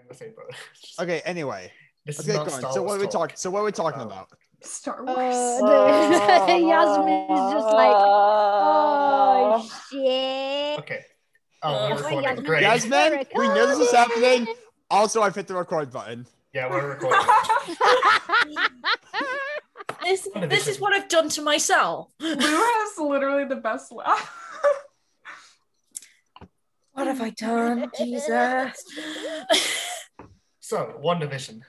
in the same boat. Okay, anyway. This Let's is get not going. Star So what Wars are we talk. talking about? Star Wars. Yasmin is just like, oh shit. Okay. Oh, we're recording. Yasmin. Great. Yasmin, we knew this was happening. Also, I've hit the record button. Yeah, we're recording. This is what I've done to myself. Lou has literally the best laugh. What have I done? Jesus. So, WandaVision.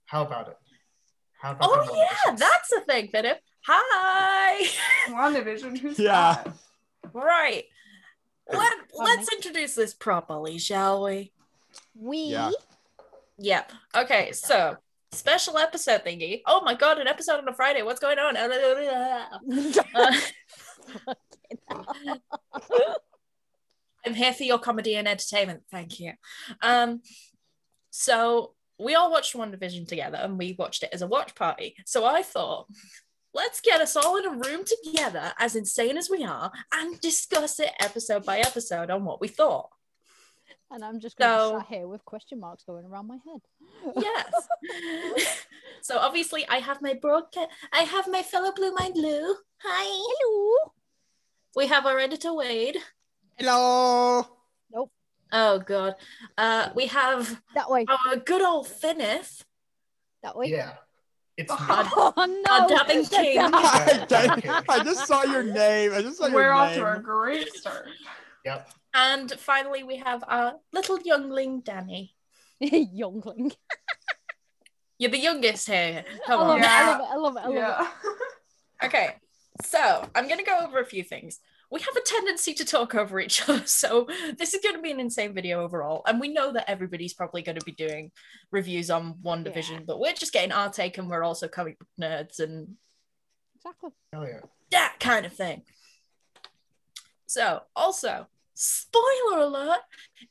How about it? How about Oh the yeah, WandaVisions? that's the thing, Philip. Hi. WandaVision, who's Yeah. that? Right. Let's introduce this properly, shall we? Yeah. Yeah. Okay, so special episode thingy. Oh my god, an episode on a Friday. What's going on? I'm here for your comedy and entertainment. Thank you. So we all watched WandaVision together and we watched it as a watch party. So I thought, let's get us all in a room together, as insane as we are, and discuss it episode by episode on what we thought. And I'm just going to sit here with question marks going around my head. Yes. So obviously I have my fellow Blue Mind Lou. Hi. Hello. We have our editor Wade. Hello. Nope. Oh god. We have That way. our good old Thineth. That way. Yeah. It's Oh no. Our dabbing king. I just saw your name. We're off to a great start. Yep. And finally we have our little youngling Dani. Youngling. You're the youngest here. Come I on. love Yeah. it. I love it. Yeah. Okay, so I'm going to go over a few things. We have a tendency to talk over each other, so this is going to be an insane video overall. And we know that everybody's probably going to be doing reviews on WandaVision, but we're just getting our take, and we're also comic book nerds and Exactly. Hell yeah. that kind of thing. So, also, spoiler alert,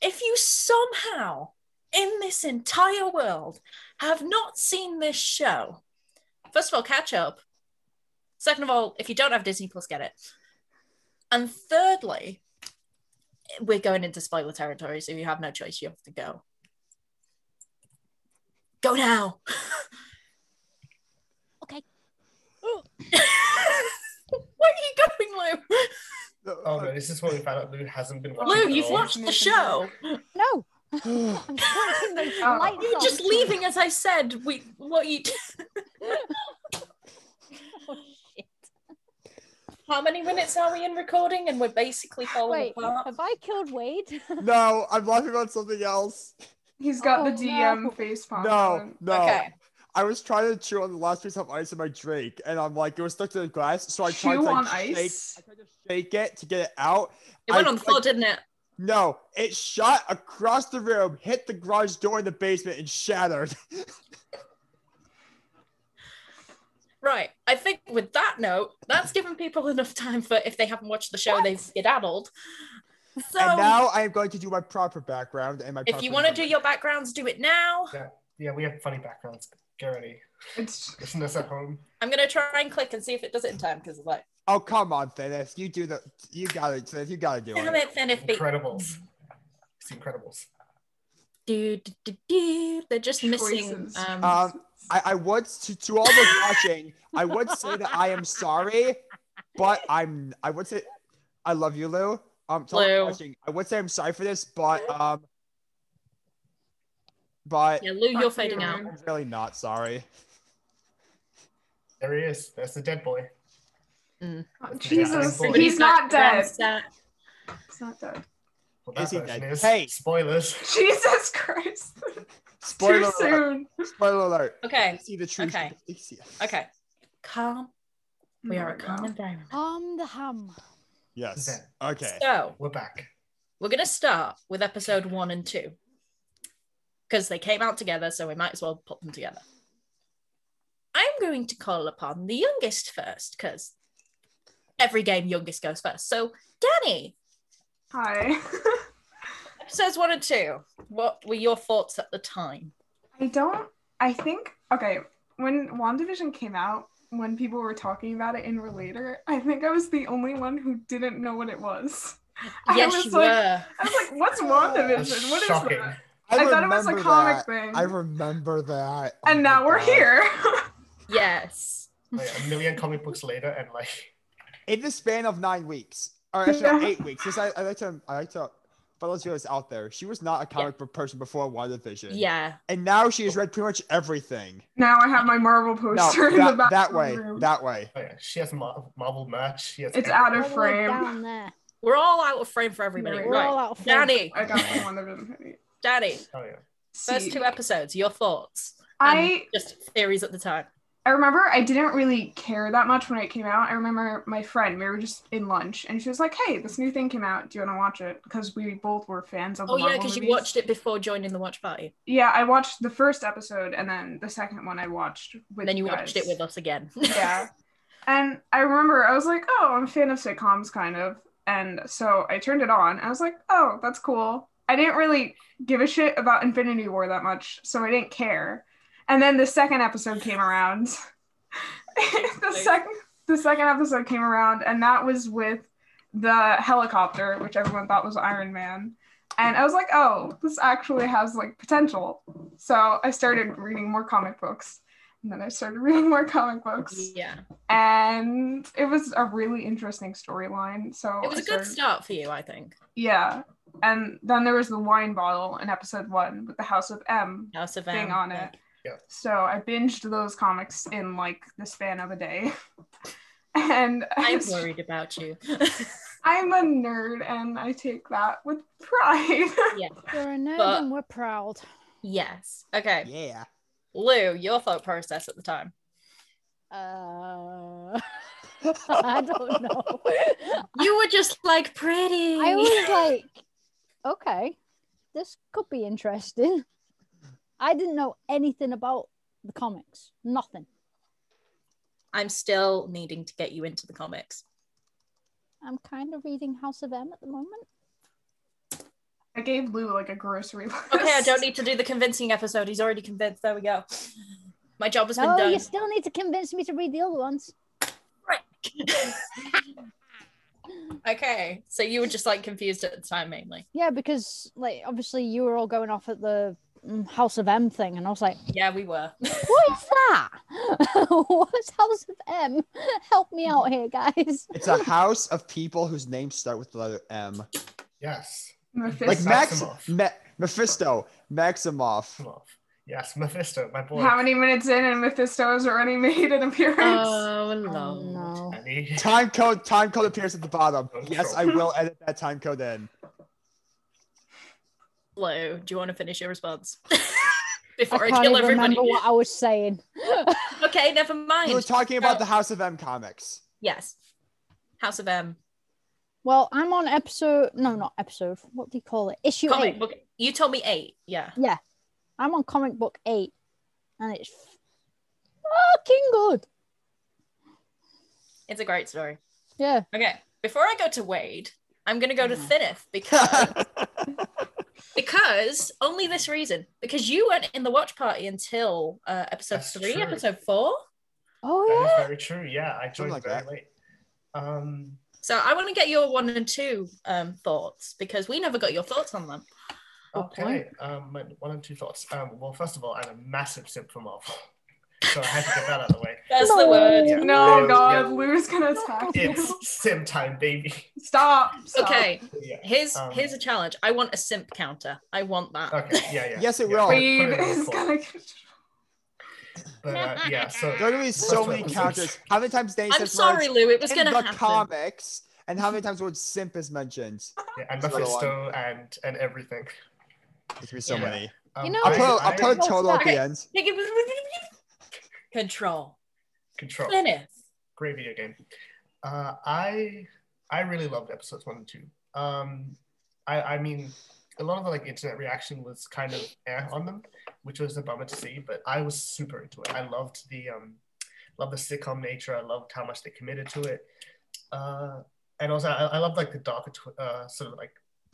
if you somehow in this entire world have not seen this show, first of all, catch up. Second of all, if you don't have Disney Plus, get it. And thirdly, we're going into spoiler territory, so you have no choice. You have to go. Go now. Okay. Where are you going, Lou? Oh no, this is what we found out. Lou hasn't been watching. Lou, at you've all. watched the show. No. I'm switching those Oh. lights You're on. just leaving, as I said. What you? Oh, shit. How many minutes are we in recording? And we're basically falling Wait, apart. have I killed Wade? No, I'm laughing about something else. He's got the Oh, DM no. face palm. No. Okay. I was trying to chew on the last piece of ice in my drink, and I'm like, it was stuck to the glass, so I tried Chew to on shake, ice? I tried to shake it to get it out. It went I- on the floor, didn't it? No, it shot across the room, hit the garage door in the basement, and shattered. Right. I think with that note, that's given people enough time for, if they haven't watched the show, they've skedaddled. So And now I am going to do my proper background and my. if you want to do your backgrounds, do it now. Yeah, we have funny backgrounds. Get ready. It's Listen to us at home. I'm going to try and click and see if it does it in time, because like, Oh come on, Thineth, you do the. You got it, Thineth. You got to do damn it. it, Thineth. Incredibles. It's Incredibles. They're just missing. choices. I would to all those watching. I would say that I am sorry, but I would say I love you, Lou. To all those Lou. watching, I would say I'm sorry for this, but Yeah, Lou, you're Fuck fading you, out. man. I'm really not sorry. There he is. That's the dead boy. Jesus, Yeah. he's not dead. Stat. He's not dead. Well, Is he that version dead? is. Hey. Spoilers. Jesus Christ. Spoiler Too alert. soon. Spoiler alert. Okay. See the truth. Okay. Okay. Calm. We are a calm environment. The ham. Yes. Zen. Okay. So We're back. we're going to start with episode 1 and 2. Because they came out together, so we might as well put them together. I'm going to call upon the youngest first, because every game youngest goes first. So, Dani, Hi. episodes 1 and 2, what were your thoughts at the time? Okay, when WandaVision came out, when people were talking about it in Relator, I think I was the only one who didn't know what it was. Yes, I was you like, were. I was like, what's WandaVision? That's What is shocking. that? I thought it was a remember comic that. thing. I remember that. Oh And my now we're God. here. Yes. Like, a million comic books later, and like In the span of 9 weeks, or actually Yeah. 8 weeks, because I like to put those viewers out there. She was not a comic book person before WandaVision. Yeah. And now she has read pretty much everything. Now I have my Marvel No, poster in the back. that of my way, room. that way. oh, yeah, she has Marvel merch. She has It's everything. out All of the way frame. down there. We're all out of frame for everybody. Yeah, We're all Right. out of frame. Danny. I got the one that didn't. Danny. Oh yeah. First See, 2 episodes, your thoughts. I And just theories at the time. remember I didn't really care that much when it came out. I remember my friend, we were just in lunch, and she was like, "Hey, this new thing came out. Do you want to watch it?" Because we both were fans of the Oh yeah, Marvel because you movies. watched it before joining the watch party. Yeah, I watched the first episode, and then the second one I watched with And then you guys. watched it with us again. Yeah. And I remember I was like, oh, I'm a fan of sitcoms, kind of. And so I turned it on. I was like, oh, that's cool. I didn't really give a shit about Infinity War that much, so I didn't care. And then the second episode came around. the second episode came around, and that was with the helicopter, which everyone thought was Iron Man. And I was like, oh, this actually has like potential. So I started reading more comic books. And then I started reading more comic books. Yeah. And it was a really interesting storyline. So It was a good start for you, I think. Yeah. And then there was the wine bottle in episode 1 with the House of M House of thing M, on yeah. it. Yeah. So I binged those comics in like the span of a day. And I'm worried about you. I'm a nerd and I take that with pride. Yeah. You're a nerd But- and we're proud. Yes. Okay. Yeah. Lou, your thought process at the time. I don't know. You were just like pretty. I was like, okay, this could be interesting. I didn't know anything about the comics. Nothing. I'm still needing to get you into the comics. I'm kind of reading House of M at the moment. I gave Lou like a grocery list. Okay, I don't need to do the convincing episode. He's already convinced. There we go. My job has been No, done. you still need to convince me to read the other ones. Okay, so you were just like confused at the time mainly. Yeah, because like obviously you were all going off at the House of M thing, and I was like, Yeah, we were. what is that? What's House of M? Help me out here, guys. It's a house of people whose names start with the letter M. Yes. Mephisto. Like Maximoff. Mephisto, Maximoff. Yes, Mephisto, my boy. How many minutes in and Mephisto has already made an appearance? Oh, Oh no. no. Danny. Time code appears at the bottom. Yes, I will edit that time code in. Lou, do you want to finish your response? Before I I, can't kill even everybody. remember what I was saying. Okay, never mind. You were talking about So- the House of M comics. Yes. House of M. Well, I'm on episode. No, not episode. What do you call it? Issue Comic 8. book. You told me 8. Yeah. Yeah, I'm on comic book 8, and it's fucking good. It's a great story. Yeah. Okay. Before I go to Wade, I'm going to go to Thineth because only this reason. Because you weren't in the watch party until episode That's 3, true. episode 4. Oh That is yeah. very true. Yeah, I joined like very that. late. So I want to get your 1 and 2 thoughts because we never got your thoughts on them. Okay. My 1 and 2 thoughts. Well, first of all, I'm a massive simp for Marvel, so I had to get that out of the way. That's No. the word. Yeah. No, Yeah. God, Lou's gonna attack you. It's sim time, baby. Stop. Okay. Yeah. Here's a challenge. I want a simp counter. I want that. Okay. Yeah. Yes, it Yeah, will. put it Wade in the is report. gonna. But yeah, so There are gonna be so First many episodes. counters. How many times Dani I'm says sorry, words Lou. It was in going to the happen. comics, and how many times the word simp is mentioned? yeah, and That's another Mephisto and everything. There's gonna be so Yeah. many. You know, I'll put a What's total at that? the end. Control. Control. Thineth. Great video game. I really loved episodes 1 and 2. I mean, a lot of the like internet reaction was kind of on them, which was a bummer to see. But I was super into it. I loved the sitcom nature. I loved how much they committed to it. And also, I loved like the darker sort of like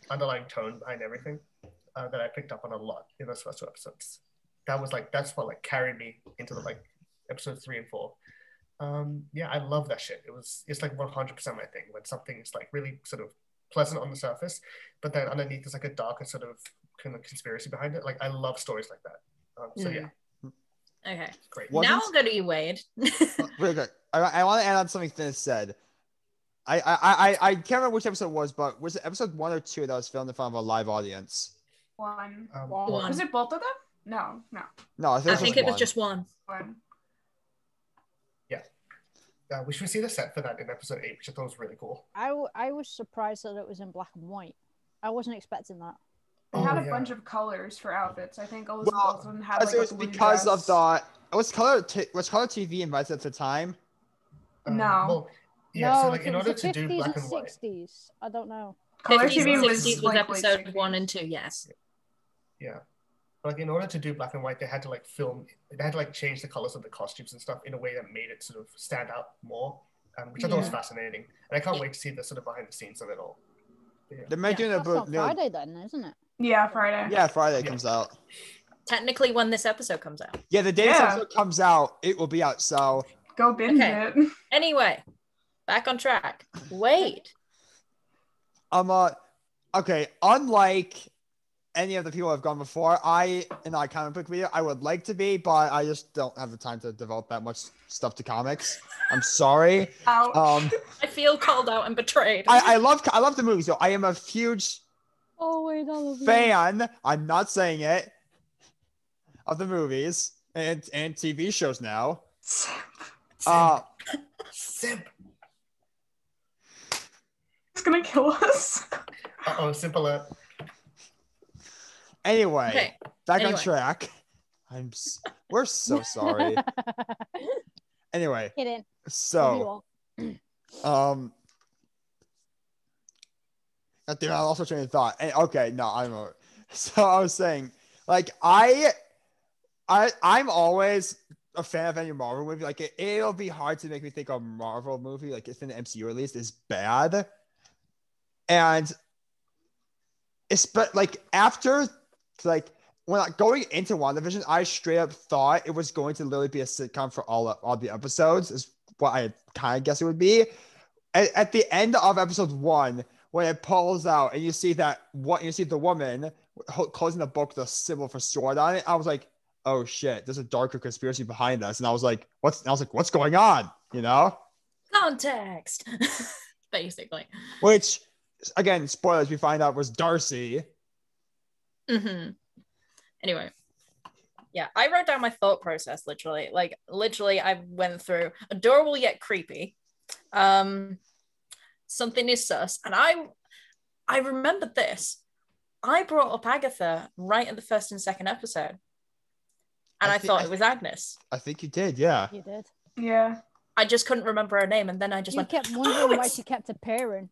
underlying tone behind everything that I picked up on a lot in those first 2 episodes. That's what like carried me into the like episodes 3 and 4. Yeah, I love that shit. It's like 100% my thing when something is like really sort of pleasant on the surface, but then underneath is like a darker sort of kind of conspiracy behind it. Like I love stories like that. So yeah, Okay. great. Now I'll go to you, Wade. Really quick. I want to add on something Thineth said. I can't remember which episode it was, but was it episode 1 or 2 that was filmed in front of a live audience? One. One. Was it both of them? No. No, I think it was just one. One. We should see the set for that in episode 8, which I thought was really cool. I was surprised that it was in black and white. I wasn't expecting that. They had a bunch of colors for outfits. I think Elizabeth Olsen had like it was a blue because dress. of the was color TV invited at the time. No. Well, yeah. No, So like it in was order the to do 50s black and and white. 60s. I don't know. Color 50s TV and was 60s like episode late 1 and 2, yes. Yeah. Like in order to do black and white, they had to like they had to like change the colors of the costumes and stuff in a way that made it sort of stand out more, which I thought was fascinating. And I can't wait to see the sort of behind the scenes of it all. Yeah. They're making That's on Friday then, isn't it? Yeah, Friday. Yeah, Friday comes out. Technically, when this episode comes out. Yeah, the day this episode comes out, it will be out. So Go binge it. Anyway, back on track. Wade. Okay, unlike any of the people I've gone before, in our comic book video, I would like to be, but I just don't have the time to develop that much stuff to comics. I'm sorry. Ouch. I feel called out and betrayed. I love the movies, so I am a huge fan. I'm not saying it, of the movies and TV shows now. Simp. It's gonna kill us. Simp alert. Anyway, back on track. We're so sorry. Anyway, Kidding. so I think I also train of thought. Okay, no, I'm over. So I was saying, like, I'm always a fan of any Marvel movie. Like, it'll be hard to make me think a Marvel movie, like if in the MCU at least, is bad. And it's but like after when going into WandaVision, I straight up thought it was going to literally be a sitcom for all the episodes, is what I kind of guess it would be. At the end of episode 1, when it pulls out and you see the woman closing the book with a symbol for sword on it, I was like, oh shit, there's a darker conspiracy behind this. And I was like, what's going on? You know? Context. Basically. Which, again, spoilers, we find out was Darcy. Anyway, yeah, I wrote down my thought process literally. I went through adorable yet creepy. Something is sus, and I remembered this. I brought up Agatha right at the first and second episode, and I thought it was Agnes. I think you did, yeah. You did. Yeah. I just couldn't remember her name, and then I just kept wondering why she kept appearing.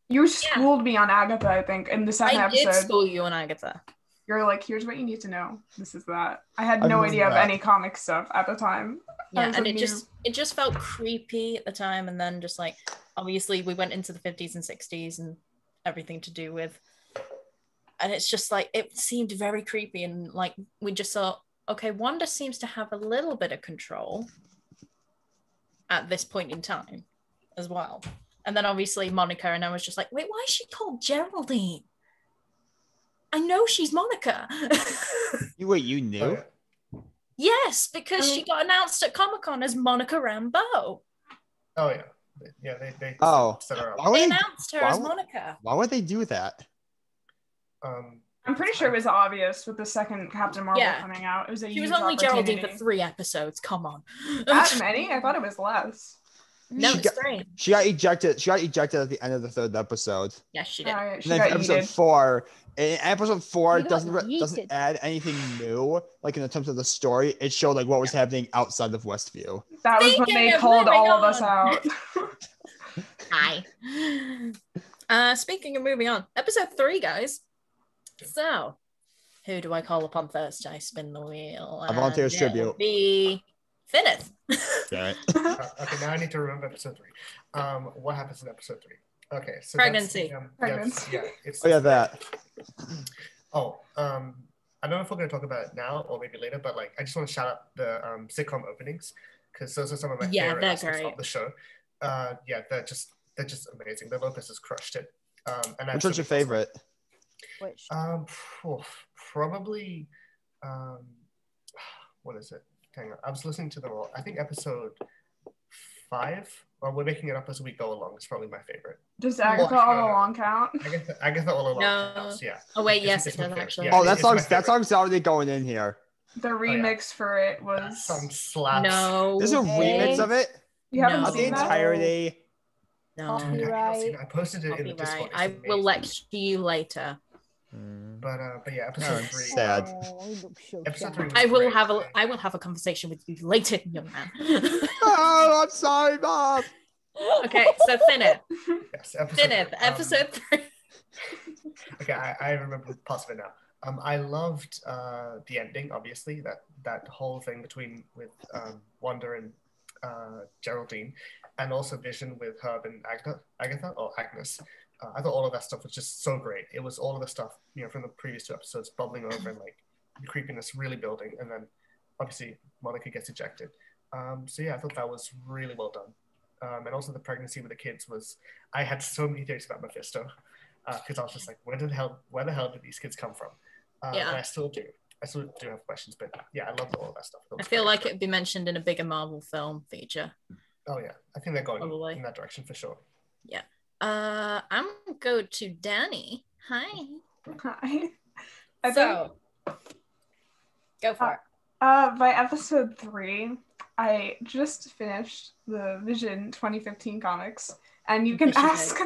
You schooled me on Agatha, I think, in the second episode. I did school you on Agatha. You're like, here's what you need to know. This is that. I had no idea of any comic stuff at the time. Yeah, and it just felt creepy at the time, and then just like, obviously we went into the 50s and 60s and everything to do with, and it's just like, it seemed very creepy, and like we just thought, okay, Wanda seems to have a little bit of control at this point in time as well. And then obviously Monica, and I was just like, wait, why is she called Geraldine? I know she's Monica. You knew? Oh, yeah. Yes, because she got announced at Comic-Con as Monica Rambeau. Oh yeah. Yeah, they set her up. They announced her as Monica. Why would they do that? I'm pretty sure it was obvious with the second Captain Marvel coming out. It was she was only Geraldine for 3 episodes. Come on. That many? I thought it was less. No, it's strange. She got ejected. She got ejected at the end of the 3rd episode. Yes, she did. She got episode yeeted. 4. And episode 4 doesn't yeeted. add anything new, like in terms of the story. It showed like what was happening outside of Westview. That was when they called all of us out. Hi. Speaking of moving on, episode 3, guys. So, who do I call upon first? I spin the wheel. I volunteer as tribute. Be Thineth. Okay. Okay, now I need to remember episode 3. What happens in episode 3? Okay, so pregnancy. Pregnancy. That. I don't know if we're going to talk about it now or maybe later, but like I just want to shout out the sitcom openings because those are some of my favorite aspects of the show. They're just amazing. The Lopez has crushed it. And which one's your favorite? Which Probably. What is it? Hang on. I was listening to them all. I think episode 5. Well, we're making it up as we go along. It's probably my favorite. Does Agatha all along count? Agatha all along No. counts. Yeah. Oh wait, It's- yes, it's it my does favorite. actually. Yeah, Oh, that it's my song's favorite. already going in here. The remix for it That was. song slaps. No. There's a remix Hey. of it. You haven't No. Not the seen that? entirety. No. Dude, I haven't Copyright. seen it. I posted it in the Discord. It's I will amazing. lecture you later. But yeah, episode Aaron's 3. sad. Oh, you look so Episode sad. 3 was I will great. have a conversation with you later, young man. Oh, I'm sorry, Mom. Okay, so Thineth. Yes, episode Thineth, 3. episode 3. Okay, I remember parts of it now. I loved the ending, obviously, that whole thing with Wanda and Geraldine, and also Vision with Herb and Agatha or Agnes. I thought all of that stuff was just so great. It was all of the stuff, from the previous 2 episodes bubbling over and like the creepiness really building, and then obviously Monica gets ejected. So yeah, I thought that was really well done. And also the pregnancy with the kids I had so many theories about Mephisto, because I was just like, where the hell did these kids come from? Yeah. And I still do have questions, but yeah, I loved all of that stuff. I feel like it'd be mentioned in a bigger Marvel film feature. Oh yeah, I think they're going Probably. in that direction for sure. Yeah. I'm going to Dani. Hi. Hi. I think So, go for it. by episode 3, I just finished the Vision 2015 comics, and you can ask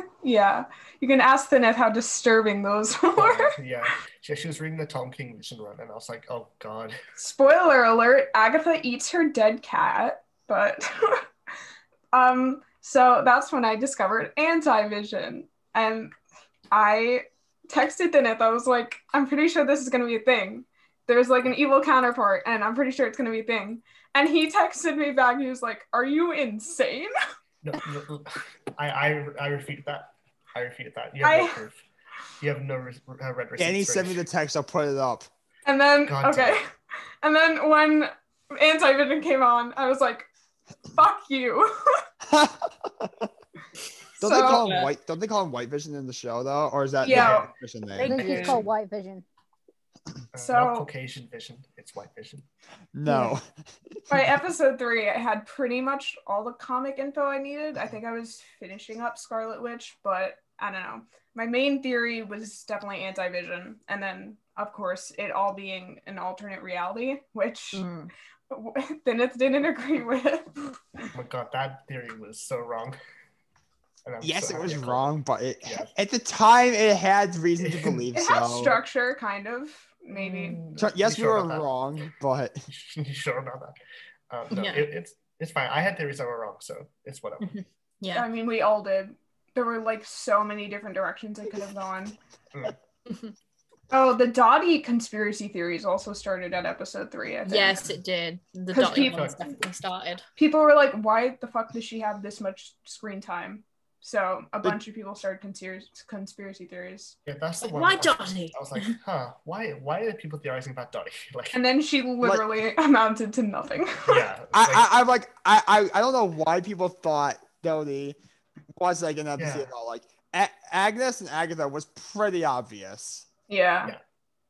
Thineth how disturbing those were. Yeah, she was reading the Tom King Vision run, and I was like, oh god. Spoiler alert: Agatha eats her dead cat, but so that's when I discovered Anti-Vision, and I texted Thineth. I was like, I'm pretty sure this is gonna be a thing. There's like an evil counterpart, and I'm pretty sure it's gonna be a thing. And he texted me back. He was like, "Are you insane?" No, I refuted that. You have no proof. You have no red receipts. Danny sent me the text. I'll put it up. And then God okay, damn. and then when Anti-Vision came on, I was like, "Fuck you." Don't they call him white? Don't they call him White Vision in the show though, or is that Yeah. the Vision I name? think it's called White Vision. So- Not Caucasian Vision, it's White Vision. No. By episode 3, I had pretty much all the comic info I needed. I think I was finishing up Scarlet Witch, but I don't know. My main theory was definitely Anti-Vision, and then of course it all being an alternate reality, which Thineth didn't agree with. Oh my god, that theory was so wrong. And I'm Yes, so it was happy I called wrong, but Yeah. at the time it had reason to believe It so. had structure, kind of, maybe. Yes, You we sure were about that? wrong, but You sure about that? No, Yeah. it's fine. I had theories that were wrong, so it's whatever. Yeah. I mean, we all did. There were like so many different directions it could have gone. Oh, the Dotty conspiracy theories also started at episode 3, I think. Yes, it did. The 'Cause Dotty people- ones definitely started. People were like, why the fuck does she have this much screen time? So a bunch of people started conspiracy theories. Yeah, that's the one. Why I was- Dotty? I was like, why are people theorizing about Dotty? Like, And then she literally amounted to nothing. yeah. I don't know why people thought Dottie was like an episode Yeah. at all. Like Agnes and Agatha was pretty obvious. Yeah.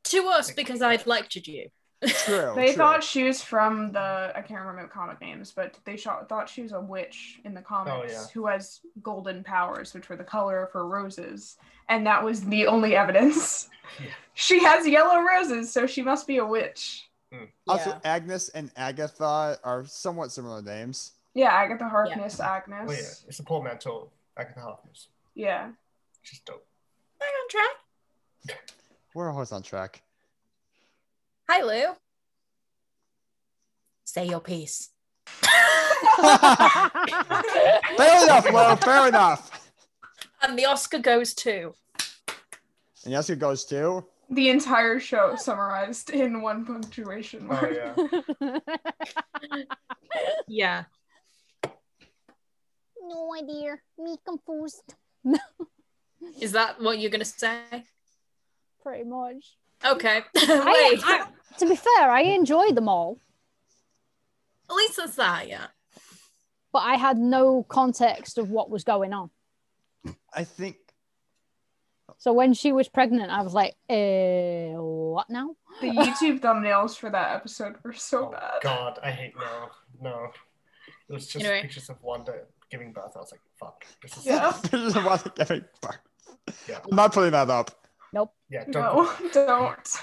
To us, because I'd lectured you. True. They true. thought she was from I can't remember the comic names, but they thought she was a witch in the comics yeah. who has golden powers, which were the color of her roses. And that was the only evidence. Yeah. She has yellow roses, so she must be a witch. Also, Yeah. Agnes and Agatha are somewhat similar names. Yeah, Agatha Harkness, Agnes. Oh yeah, it's a portmanteau. Agatha Harkness, Yeah. which is dope. Back on track. We're always on track. Hi, Lou. Say your piece. Fair enough, Lo. Fair enough. And the Oscar goes to. And yes, it goes to. The entire show summarized in one punctuation Oh mark. yeah. Yeah. No idea. Me confused. Is that what you're going to say? Pretty much. Okay. Wait. To be fair, I enjoyed them all, At least that's that, yeah. but I had no context of what was going on. I think. So when she was pregnant, I was like, what now? The YouTube thumbnails for that episode were so Oh bad. God, I hate no. It was just Anyway. pictures of Wanda giving birth. I was like, fuck. This is Yeah. This is what I'm getting back. Yeah. I'm not putting that up. Yeah, don't. No, don't.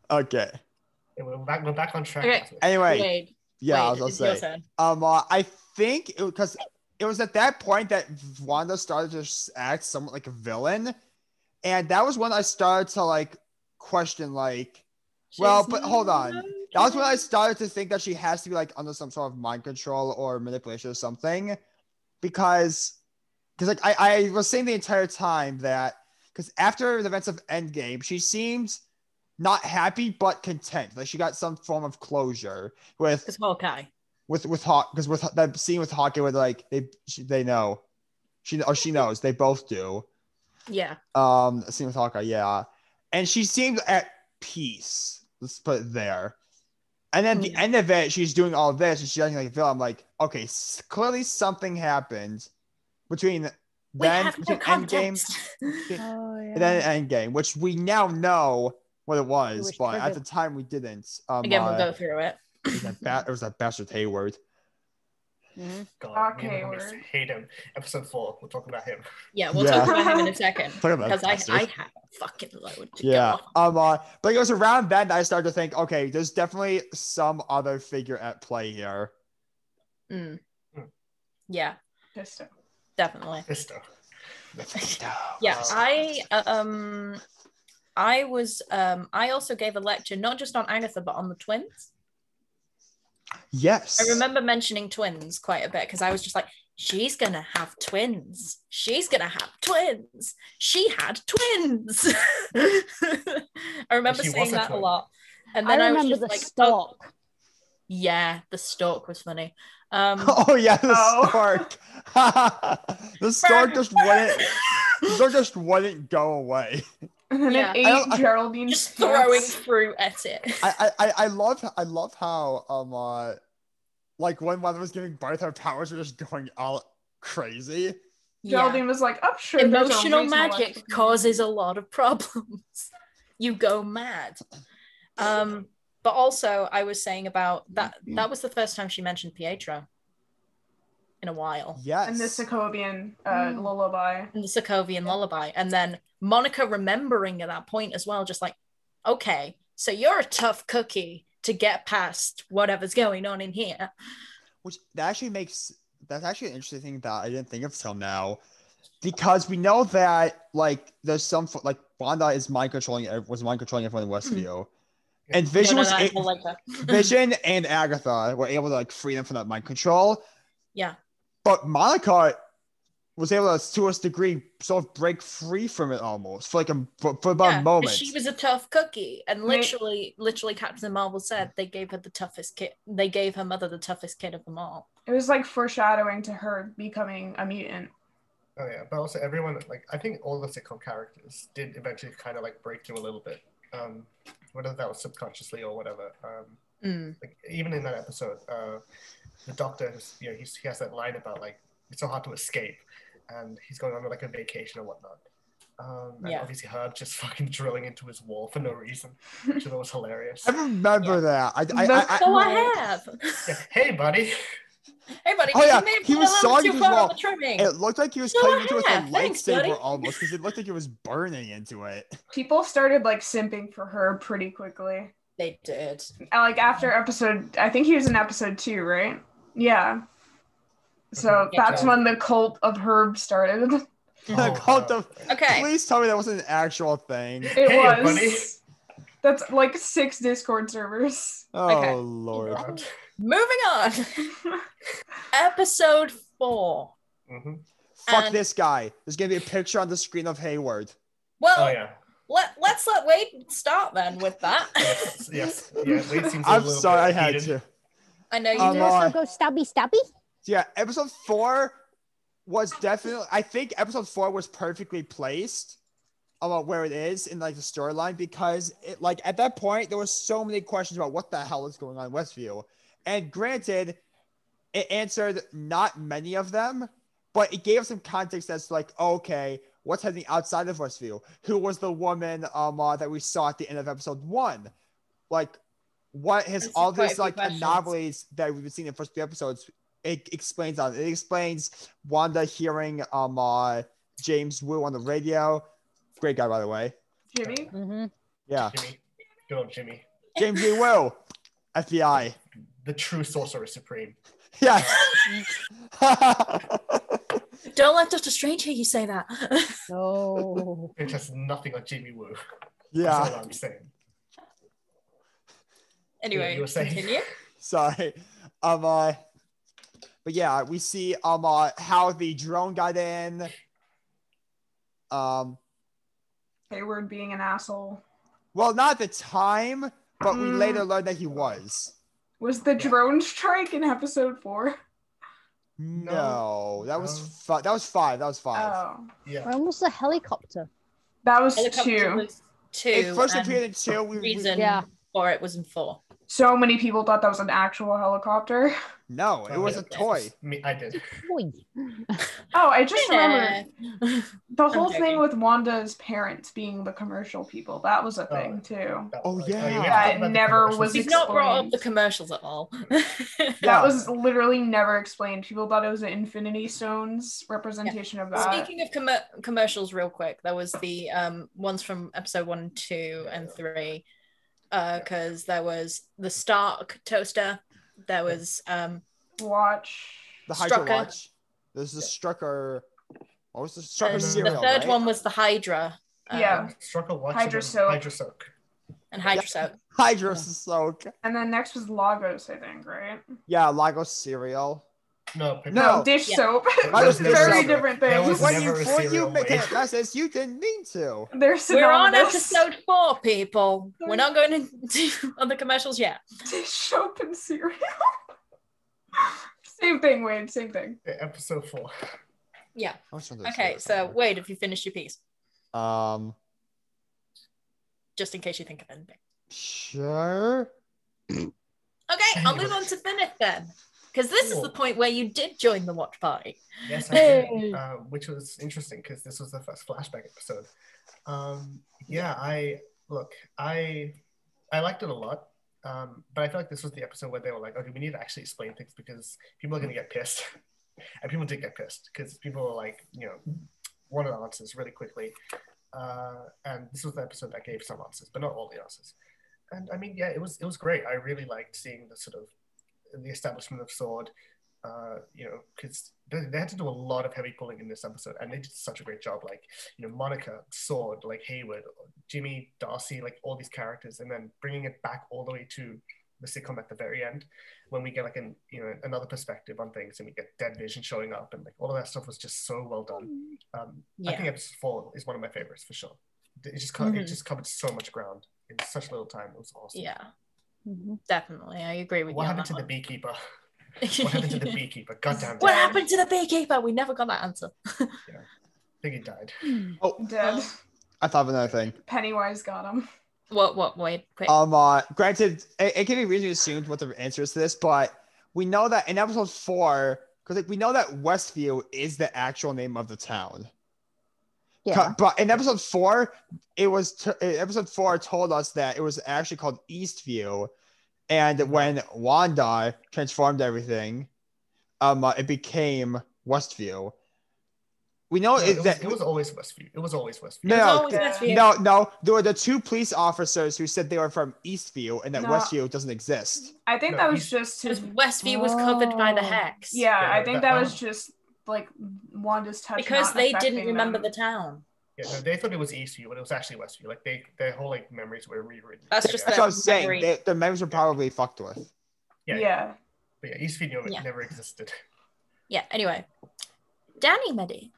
Okay. Yeah, we're back on track. Okay. Anyway, Wade, yeah, I Wade, was it's gonna your say. turn. I think because it was at that point that Wanda started to act somewhat like a villain, and that was when I started to like question like, well, She's but hold on. not That was when I okay. started to think that she has to be like under some sort of mind control or manipulation or something, because like I was saying the entire time that because after the events of Endgame, she seems not happy but content. Like she got some form of closure with Because Hawkeye. with Hawk, because with that scene with Hawkeye where like they know she knows, they both do. Yeah. The scene with Hawkeye, yeah, and she seems at peace. Let's put it there. And then at the Yeah. end of it, she's doing all this and she's acting like a villain. I'm like, okay, clearly something happened between We then have no between Endgame context. Oh, and then Endgame, which we now know what it was, was but at triggered. the time we didn't. Again, we'll go through it. it was that bastard Hayward. God, me and Okay, Denise word. hate him. Episode 4, we'll talk about him. Yeah, we'll Yeah. talk about him in a second. Talk about Because bastard. I have a fucking load to Yeah. go. But it was around then that I started to think, okay, there's definitely some other figure at play here. Mm. Mm. Yeah, Pistol. definitely. Fisto. Yeah, I also gave a lecture not just on Agatha but on the twins. Yes. I remember mentioning twins quite a bit because I was just like, she's gonna have twins. She's gonna have twins. She had twins. I remember She was saying a that a twin. lot. And then I I was remember just the like, stalk. oh, yeah, the stalk was funny. Oh yeah, the Oh. stork. The stork just wouldn't go away. And then Yeah. it I ate don't- Geraldine's just throwing pants. fruit at it. I love how like when one was giving birth, her powers were just going all crazy. Yeah. Geraldine was like, "Oh, sure." there's a Emotional reason why magic it's- causes a lot of problems. You go mad. But also I was saying about that was the first time she mentioned Pietro in a while. Yes. And the Sokovian lullaby. And the Sokovian lullaby. And then Monica remembering at that point as well, just like, okay, so you're a tough cookie to get past whatever's going on in here. Which that's actually an interesting thing that I didn't think of till now, because we know that like there's some like Wanda was mind controlling everyone in Westview, and Vision Vision and Agatha were able to like free them from that mind control. Yeah. But Monica was able to a degree sort of break free from it almost for about a moment. She was a tough cookie, and literally Captain Marvel said they gave her the toughest kid. They gave her mother the toughest kid of them all. It was like foreshadowing to her becoming a mutant. Oh yeah, but also everyone, like, I think all the sitcom characters did eventually kind of like break through a little bit, whether that was subconsciously or whatever. Like even in that episode, the Doctor, he has that line about like it's so hard to escape, and he's going on like a vacation or whatnot. And obviously Herb just fucking drilling into his wall for no reason, which I thought was hilarious. I remember that. I have. Yeah, hey buddy. Hey buddy, Oh yeah, you may have he gone was a little sawing too his far on wall. the trimming. It looked like he was Go cutting into it with a ahead. Thanks, buddy. lightsaber almost, because it looked like he was burning into it. People started like simping for her pretty quickly. They did. Like after I think he was in episode 2, right? Yeah. So that's when the cult of Herb started. Okay. Please tell me that wasn't an actual thing. It Hey, was. buddy. That's like 6 Discord servers. Oh Okay. Lord. Moving on. Episode 4. Mm-hmm. Fuck And- this guy. There's gonna be a picture on the screen of Hayward. Well, Oh yeah. let's let Wade start then with that. Yes. Yeah. Wade seems a I'm little sorry, I bit had heated. to. I know you You do. also go stabby stabby. Yeah, episode 4 was definitely. I think episode 4 was perfectly placed about where it is in like the storyline, because it like at that point there was so many questions about what the hell is going on in Westview, and granted, it answered not many of them, but it gave some context as to like, okay, what's happening outside of Westview? Who was the woman that we saw at the end of episode 1? Like, what has That's all quite a this few like questions. anomalies that we've been seeing in the first 2 episodes? It explains on. It explains Wanda hearing James Wu on the radio. Great guy, by the way. Jimmy. Yeah, Jimmy. Good old Jimmy. James J. Wu, FBI. The true Sorcerer Supreme. Yeah. Don't let Doctor Strange hear you say that. No. It has nothing on Jimmy Woo. Yeah. That's all I'm saying. Anyway, You were saying? continue. Sorry. But yeah, we see how the drone got in. Hayward being an asshole. Well, not at the time, but we later learned that he was. Was the drone strike in episode 4? No, that was that was five. Oh. Yeah. When was the helicopter? That was Helicopter 2. was 2. It first and appeared in 2. the We reason Yeah. for it was in 4. So many people thought that was an actual helicopter. no, it was a toy. Me, I did. Boy. Oh, I just remembered the whole joking. thing with Wanda's parents being the commercial people. That was a thing too. That Oh, was- yeah. we have to That talk about the never commercials. was We've not brought up explained. the commercials at all. Yeah. That was literally never explained. People thought it was an Infinity Stones representation of that. Speaking of commercials, real quick, there was the ones from episode 1, 2, and 3. Because there was the Stark toaster, there was Watch. The Hydra Strucker. Watch. There's the Strucker. What was the Strucker and cereal? the third right? one was the Hydra. Yeah. Struck a watch. Hydra Soak. Hydra Soak. And Hydra Soap. Hydra Soak. And then next was Lagos, I think, right? Yeah, Lagos cereal. No. No. Dish Yeah. soap. Lagos never Very a- different there things. was When never you a put you cereal make wave. a message, you didn't mean to. They're We're on synonymous. episode 4, people. We're not going into other commercials yet. Dish soap and cereal. Same thing, Wade. Same thing. Episode 4. Yeah. I was trying to Okay, say so something. Wade, have you finished your piece? Just in case you think of anything. Sure. Okay, I'll move on to Thineth then. Because this is the point where you did join the watch party. Yes, I Hey. did. Which was interesting because this was the first flashback episode. Yeah, I liked it a lot. But I feel like this was the episode where they were like, okay, we need to actually explain things because people are going to get pissed. And people did get pissed because people were like, wanted answers really quickly. And this was the episode that gave some answers, but not all the answers. And I mean, yeah, it was great. I really liked seeing the sort of the establishment of Sword, because they had to do a lot of heavy pulling in this episode, and they did such a great job. Like, Monica, Sword, like Hayward, Jimmy, Darcy, like all these characters, and then bringing it back all the way to the sitcom at the very end, when we get like another perspective on things, and we get Dead Vision showing up, and like all of that stuff was just so well done. I think episode 4 is one of my favorites for sure. It just covered so much ground in such little time. It was awesome. Yeah, definitely. I agree with What you. happened to the beekeeper? What happened to the beekeeper? Goddamn. What happened to the beekeeper? We never got that answer. I think he died. Oh, Dead. I thought of another thing. Pennywise got him. What, Wade? Quick. Granted, it can be reasonably assumed what the answer is to this, but we know that in episode 4, because we know that Westview is the actual name of the town. Yeah. But in episode 4, episode 4 told us that it was actually called Eastview, and when Wanda transformed everything, it became Westview. We know It that was always Westview. It was always Westview. It was no, always yeah. Westview. no. There were the 2 police officers who said they were from Eastview and that No. Westview doesn't exist. I think No, that was he's- just Because his. Westview was covered by the Oh. hex. Yeah, Yeah, I think that- that was just like Wanda's touch. Because not they didn't affecting remember them. the town. Yeah, no, they thought it was Eastview, but it was actually Westview. Like their whole like memories were rewritten. That's just That's that what I'm saying. memory. The memories were probably fucked with. Yeah. But yeah, Eastview Yeah. never existed. Yeah, anyway. Dani, Medi.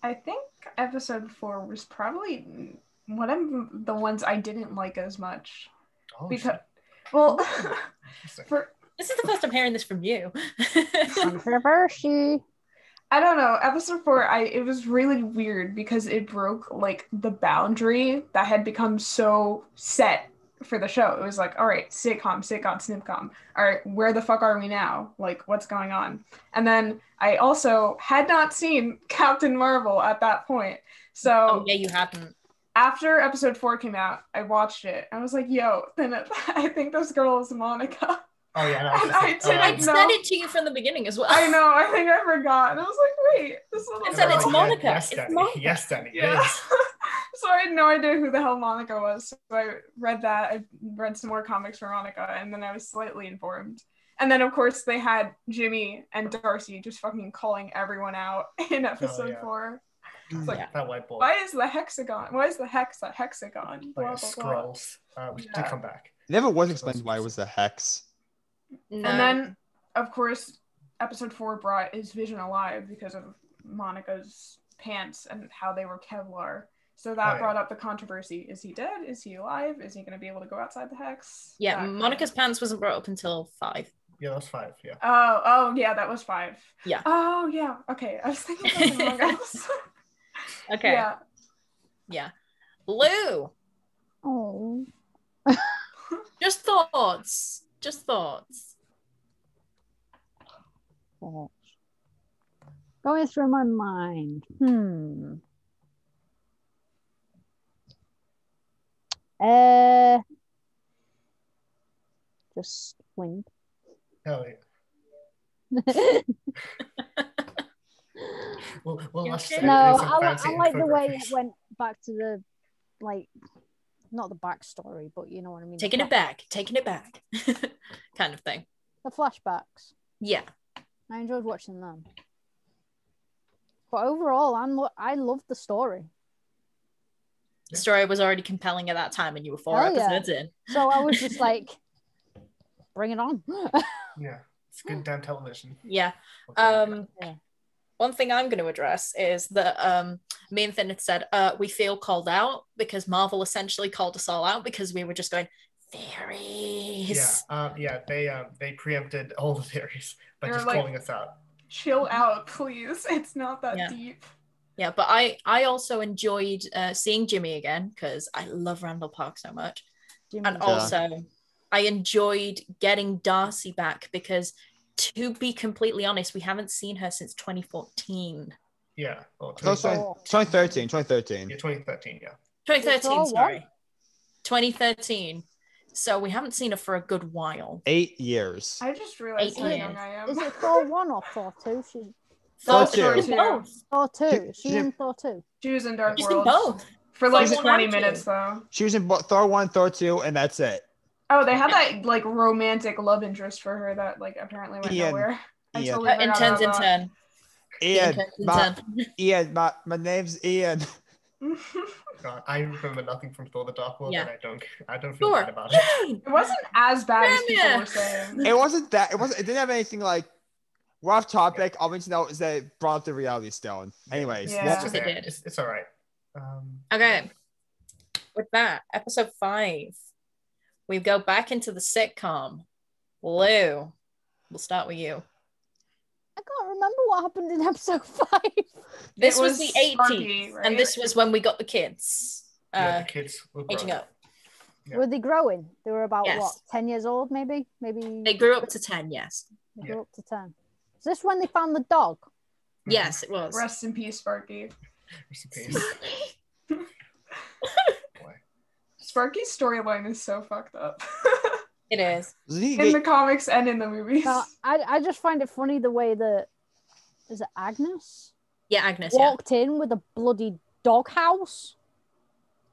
I think episode 4 was probably one of the ones I didn't like as much Oh, because, well, Interesting. for This is the first I'm hearing this from you. Controversy. I don't know, episode 4, it was really weird because it broke like the boundary that had become so set for the show. It was like, all right, sitcom, snipcom. All right, where the fuck are we now? Like, what's going on? And then I also had not seen Captain Marvel at that point. So Oh yeah, you hadn't. after episode 4 came out, I watched it. I was like, yo, Thineth, I think this girl is Monica. Oh yeah, And I didn't I know. said it to you from the beginning as well. I know, I think I forgot. And I was like, wait, this little I said girl. it's Monica. Yes, It's Dani. Monica. Yes, Dani. Yeah. Yes. So I had no idea who the hell Monica was. So I read that. I read some more comics for Monica, and then I was slightly informed. And then, of course, they had Jimmy and Darcy just fucking calling everyone out in episode 4. It's like, That white ball. why is the hexagon? Why is the hex a hexagon? Blah, Like blah, blah. scrolls. Which did come back. It never was explained why it was a hex. No. And then, of course, episode 4 brought Is Vision alive because of Monica's pants and how they were Kevlar. So that brought up the controversy. Is he dead? Is he alive? Is he going to be able to go outside the hex? Yeah, That Monica's kind pants wasn't brought up until 5. Yeah, that was 5. Yeah. Oh, yeah, that was 5. Yeah. Oh, yeah. Okay, I was thinking something wrong else. Okay. Yeah. Yeah. Lou, Oh. just thoughts. Just thoughts. Thoughts. Going through my mind. Just wind. Hell yeah. We'll watch okay? No, some I fancy like the way it infographics. went back to the, like, not the backstory, but you know what I mean. Taking it back. Taking it back. Kind of thing. The flashbacks. Yeah. I enjoyed watching them. But overall, I loved the story. The story was already compelling at that time and you were 4 Hell yeah. episodes in. So I was just like, bring it on. Yeah, it's good damn television. Yeah. Yeah. One thing I'm going to address is that me and Thineth said we feel called out because Marvel essentially called us all out because we were just going theories. They preempted all the theories by They were just like- calling us out. Chill out, please. It's not that Yeah. deep. Yeah, but I also enjoyed seeing Jimmy again because I love Randall Park so much. Jimmy. And also, I enjoyed getting Darcy back because, to be completely honest, we haven't seen her since 2014. Yeah. Oh, Oh, 2013. 2013. Yeah, 2013. Yeah. 2013, Thor sorry. what? 2013. So we haven't seen her for a good while. 8 years. I just realized how 18. young I am. Is it Thor 1 or Thor 2? She's Thor Thor 2. two. Both. Thor 2. Is she She- in Thor 2? She was in Dark She's in World both. for like Thor 1 20 and 2. minutes though. She was in Thor 1, Thor 2, and that's it. Oh, they had that like romantic love interest for her that like apparently went Ian. nowhere. I Ian. totally forgot Interns about intern. Ian, Intern. Ian, my name's Ian. that. God, I remember nothing from Thor: The Dark World, Yeah. and I don't feel Thor. bad about it. It wasn't as bad as people Damn were it. saying. It wasn't that. It didn't have anything like. We're off topic. All we need to know is that it brought up the reality stone. Anyways, Yeah. It's just It there. did. It's all right. Okay. With that, episode 5, we go back into the sitcom. Lou, we'll start with you. I can't remember what happened in episode 5. This It was the 80s, Sparky, right? and this was when we got the kids Yeah, the kids were aging grown. up. Yeah. Were they growing? They were about, Yes. what, 10 years old, maybe? Maybe They grew up to 10, yes. they grew up to 10. Is this when they found the dog? Yes, it was. Rest in peace, Sparky. Rest in peace. Boy. Sparky's storyline is so fucked up It is. doesn't he in the get, comics and in the movies. No, I just find it funny the way that, is it Agnes? Yeah, Agnes, yeah. Walked in with a bloody doghouse.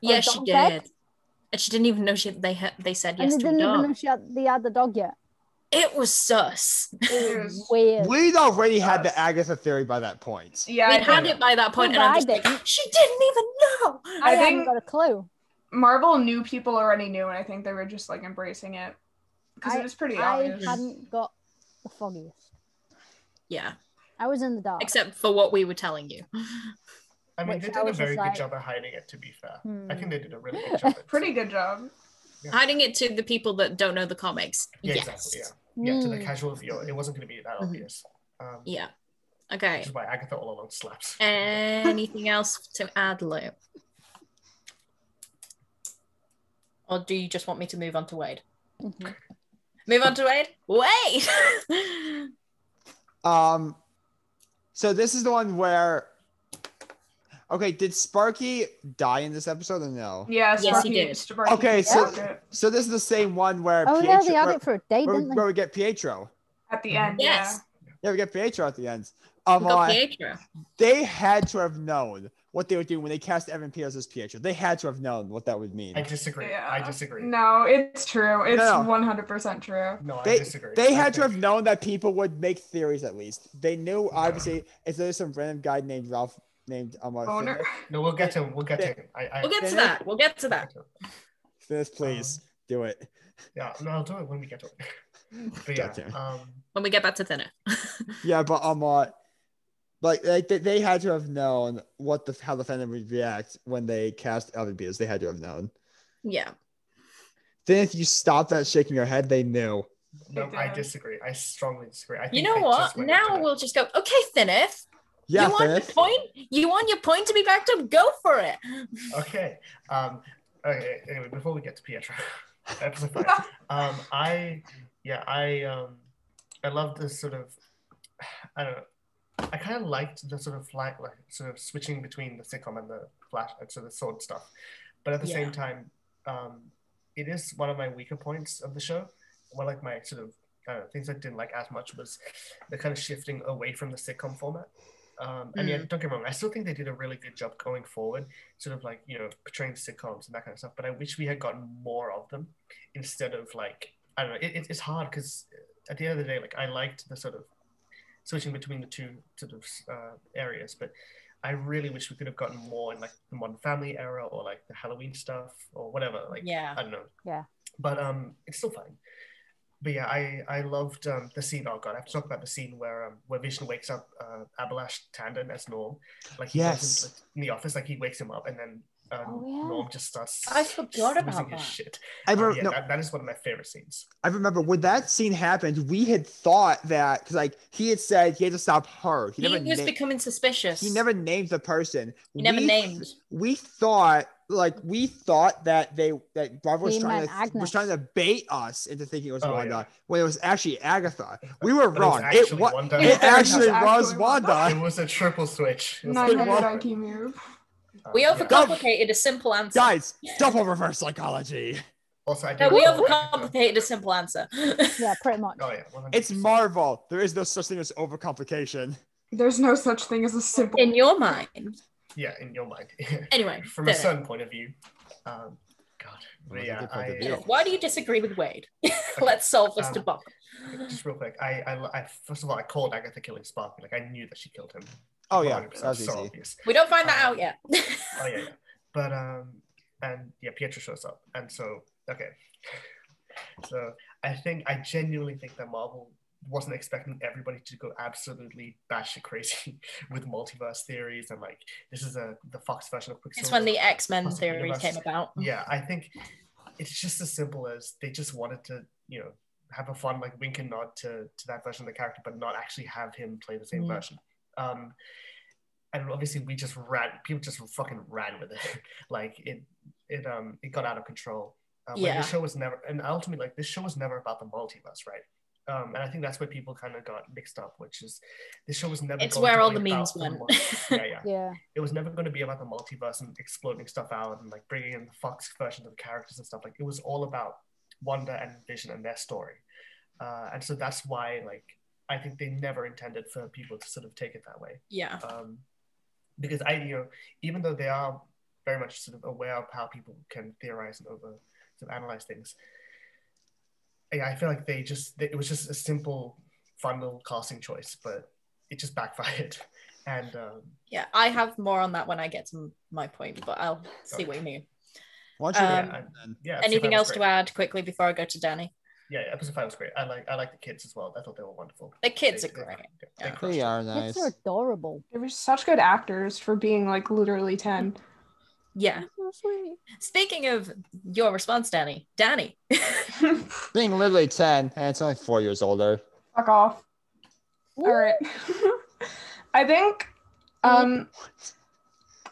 Yeah, a she dog did. bed? And she didn't even know they said And yes they to a didn't even know dog. they had the dog yet. It was sus. It was- Weird. we'd already had the Agatha theory by that point. yeah, We I had think it by that point, Yeah, and I'm I just like, didn't. she didn't even know. I I hadn't think- got a clue. Marvel knew people already knew, and I think they were just like embracing it because it was pretty I obvious. hadn't got the foggiest. Yeah, I was in the dark. except for what we were telling you. I mean, Which they I did a was very just good like, job of hiding it, to be fair. Hmm. I think they did a really good job. Pretty good job. Yeah. Hiding it to the people that don't know the comics. Yeah, yes. exactly. Yeah. Yeah, to the Hmm. casual viewer, it wasn't going to be that Mhm. obvious. Yeah. Okay. Which is why Agatha all along slaps. Anything else to add, Lou? Or do you just want me to move on to Wade? Mhm. Move on to Wade? Wade! So this is the one where. Okay, did Sparky die in this episode or no? Yeah, Yes, he Sparky, did. Sparky Okay, killed it so this is the same one where Oh Pietro, yeah, they had it for a day, where, didn't they? where we get Pietro. at the end. Yes. Yeah, we get Pietro at the end. We got Pietro. They had to have known what they were doing when they cast Evan Peters as Pietro. They had to have known what that would mean. I disagree. Yeah. I disagree. No, it's true. It's No. 100% true. No, I They, disagree. they I had to think- have known that people would make theories at least. They knew, obviously, if there's some random guy named Ralph, named Owner. No, we'll get to him. We'll get to him. We'll get to that. We'll get to that. Finis, please do it. Yeah, no, I'll do it when we get to it. But yeah, Gotcha. When we get back to Thineth. Yeah, but like they had to have known how the fandom would react when they cast Evan Peters. They had to have known. Yeah. Then if you stop that shaking your head, they knew. No, They I did. disagree. I strongly disagree. I think You know they what? just went into Now it. we'll just go, okay, Thineth. Yeah, you want your Finis. point? You want your point to be backed up? Go for it. Okay. Okay. Anyway, before we get to Pietro, episode 5. I love this sort of. I don't know. I kind of liked the sort of sort of switching between the sitcom and the flash, and so the sword stuff, but at the same time, it is one of my weaker points of the show. One of like my sort of things I didn't like as much was the kind of shifting away from the sitcom format. And yeah, don't get me wrong, I still think they did a really good job going forward, sort of like, portraying sitcoms and that kind of stuff. But I wish we had gotten more of them instead of like, I don't know, it's hard because at the end of the day, like I liked the sort of switching between the two sort of areas, but I really wish we could have gotten more in like the Modern Family era or like the Halloween stuff or whatever. Like, Yeah. I don't know. Yeah. But it's still fine. But yeah, I loved the scene. Oh god, I have to talk about the scene where Vision wakes up Abalash Tandon as Norm. Like he Yes. doesn't, like, in the office, like he wakes him up and then Oh, yeah. Norm just starts. I forgot about losing his that. shit. I Yeah, remember, no, that is one of my favorite scenes. I remember when that scene happened, we had thought that because like he had said he had to stop her. He was becoming suspicious. He never named the person. He never named. We thought that Barbara was He trying meant to Agnes. bait us into thinking it was Oh, Wanda yeah. when it was actually Agatha. We were But it was wrong. actually Wanda. It actually It was was actually Wanda. It was a triple switch. It was 900 Well- IQ move. We yeah. overcomplicated a simple answer. Guys, double reverse psychology. Also, I No, did we love overcomplicated a simple answer. Yeah, pretty much. Oh yeah, 100%. It's Marvel. There is no such thing as overcomplication. There's no such thing as a simple. In your mind. Yeah, in your mind. Anyway, From a Thineth. certain point of view. God. But yeah, Good point of I, view. Why do you disagree with Wade? Let's solve this debacle. just real quick. I first of all, I called Agatha killing Sparky. Like I knew that she killed him. Oh yeah, 100%, that was so easy. obvious. We don't find that out yet. Oh yeah. But and yeah, Pietro shows up, and so okay. So I genuinely think that Marvel wasn't expecting everybody to go absolutely batshit crazy with multiverse theories and like this is the Fox version of Quicksilver. It's when the X-Men Possible theory universe. came about. Yeah, I think it's just as simple as they just wanted to, have a fun like wink and nod to that version of the character, but not actually have him play the same version. And obviously people just fucking ran with it. Like it got out of control. Yeah. This show was never, and ultimately like this show was never about the multiverse, right? And I think that's where people kind of got mixed up, which is this show was never. It's going where to all be the about memes went. Yeah. Yeah. It was never going to be about the multiverse and exploding stuff out and like bringing in the Fox version of the characters and stuff. Like it was all about Wanda and Vision and their story. And so that's why like I think they never intended for people to sort of take it that way. Yeah. Because even though they are very much sort of aware of how people can theorize and sort of analyze things, yeah, I feel like it was just a simple, fun little casting choice, but it just backfired. And Yeah, I have more on that when I get to my point, but I'll see what you mean. Why don't you yeah, Anything else to add? add quickly before I go to Dani? Yeah, episode 5 was great. I like the kids as well. I thought they were wonderful. The kids are They- great. they Yeah. crushed They it. are Kids nice. are adorable. They were such good actors for being like literally 10. Yeah. So sweet. Speaking of your response, Dani. Being literally 10, and it's only 4 years older. Fuck off. All right. I think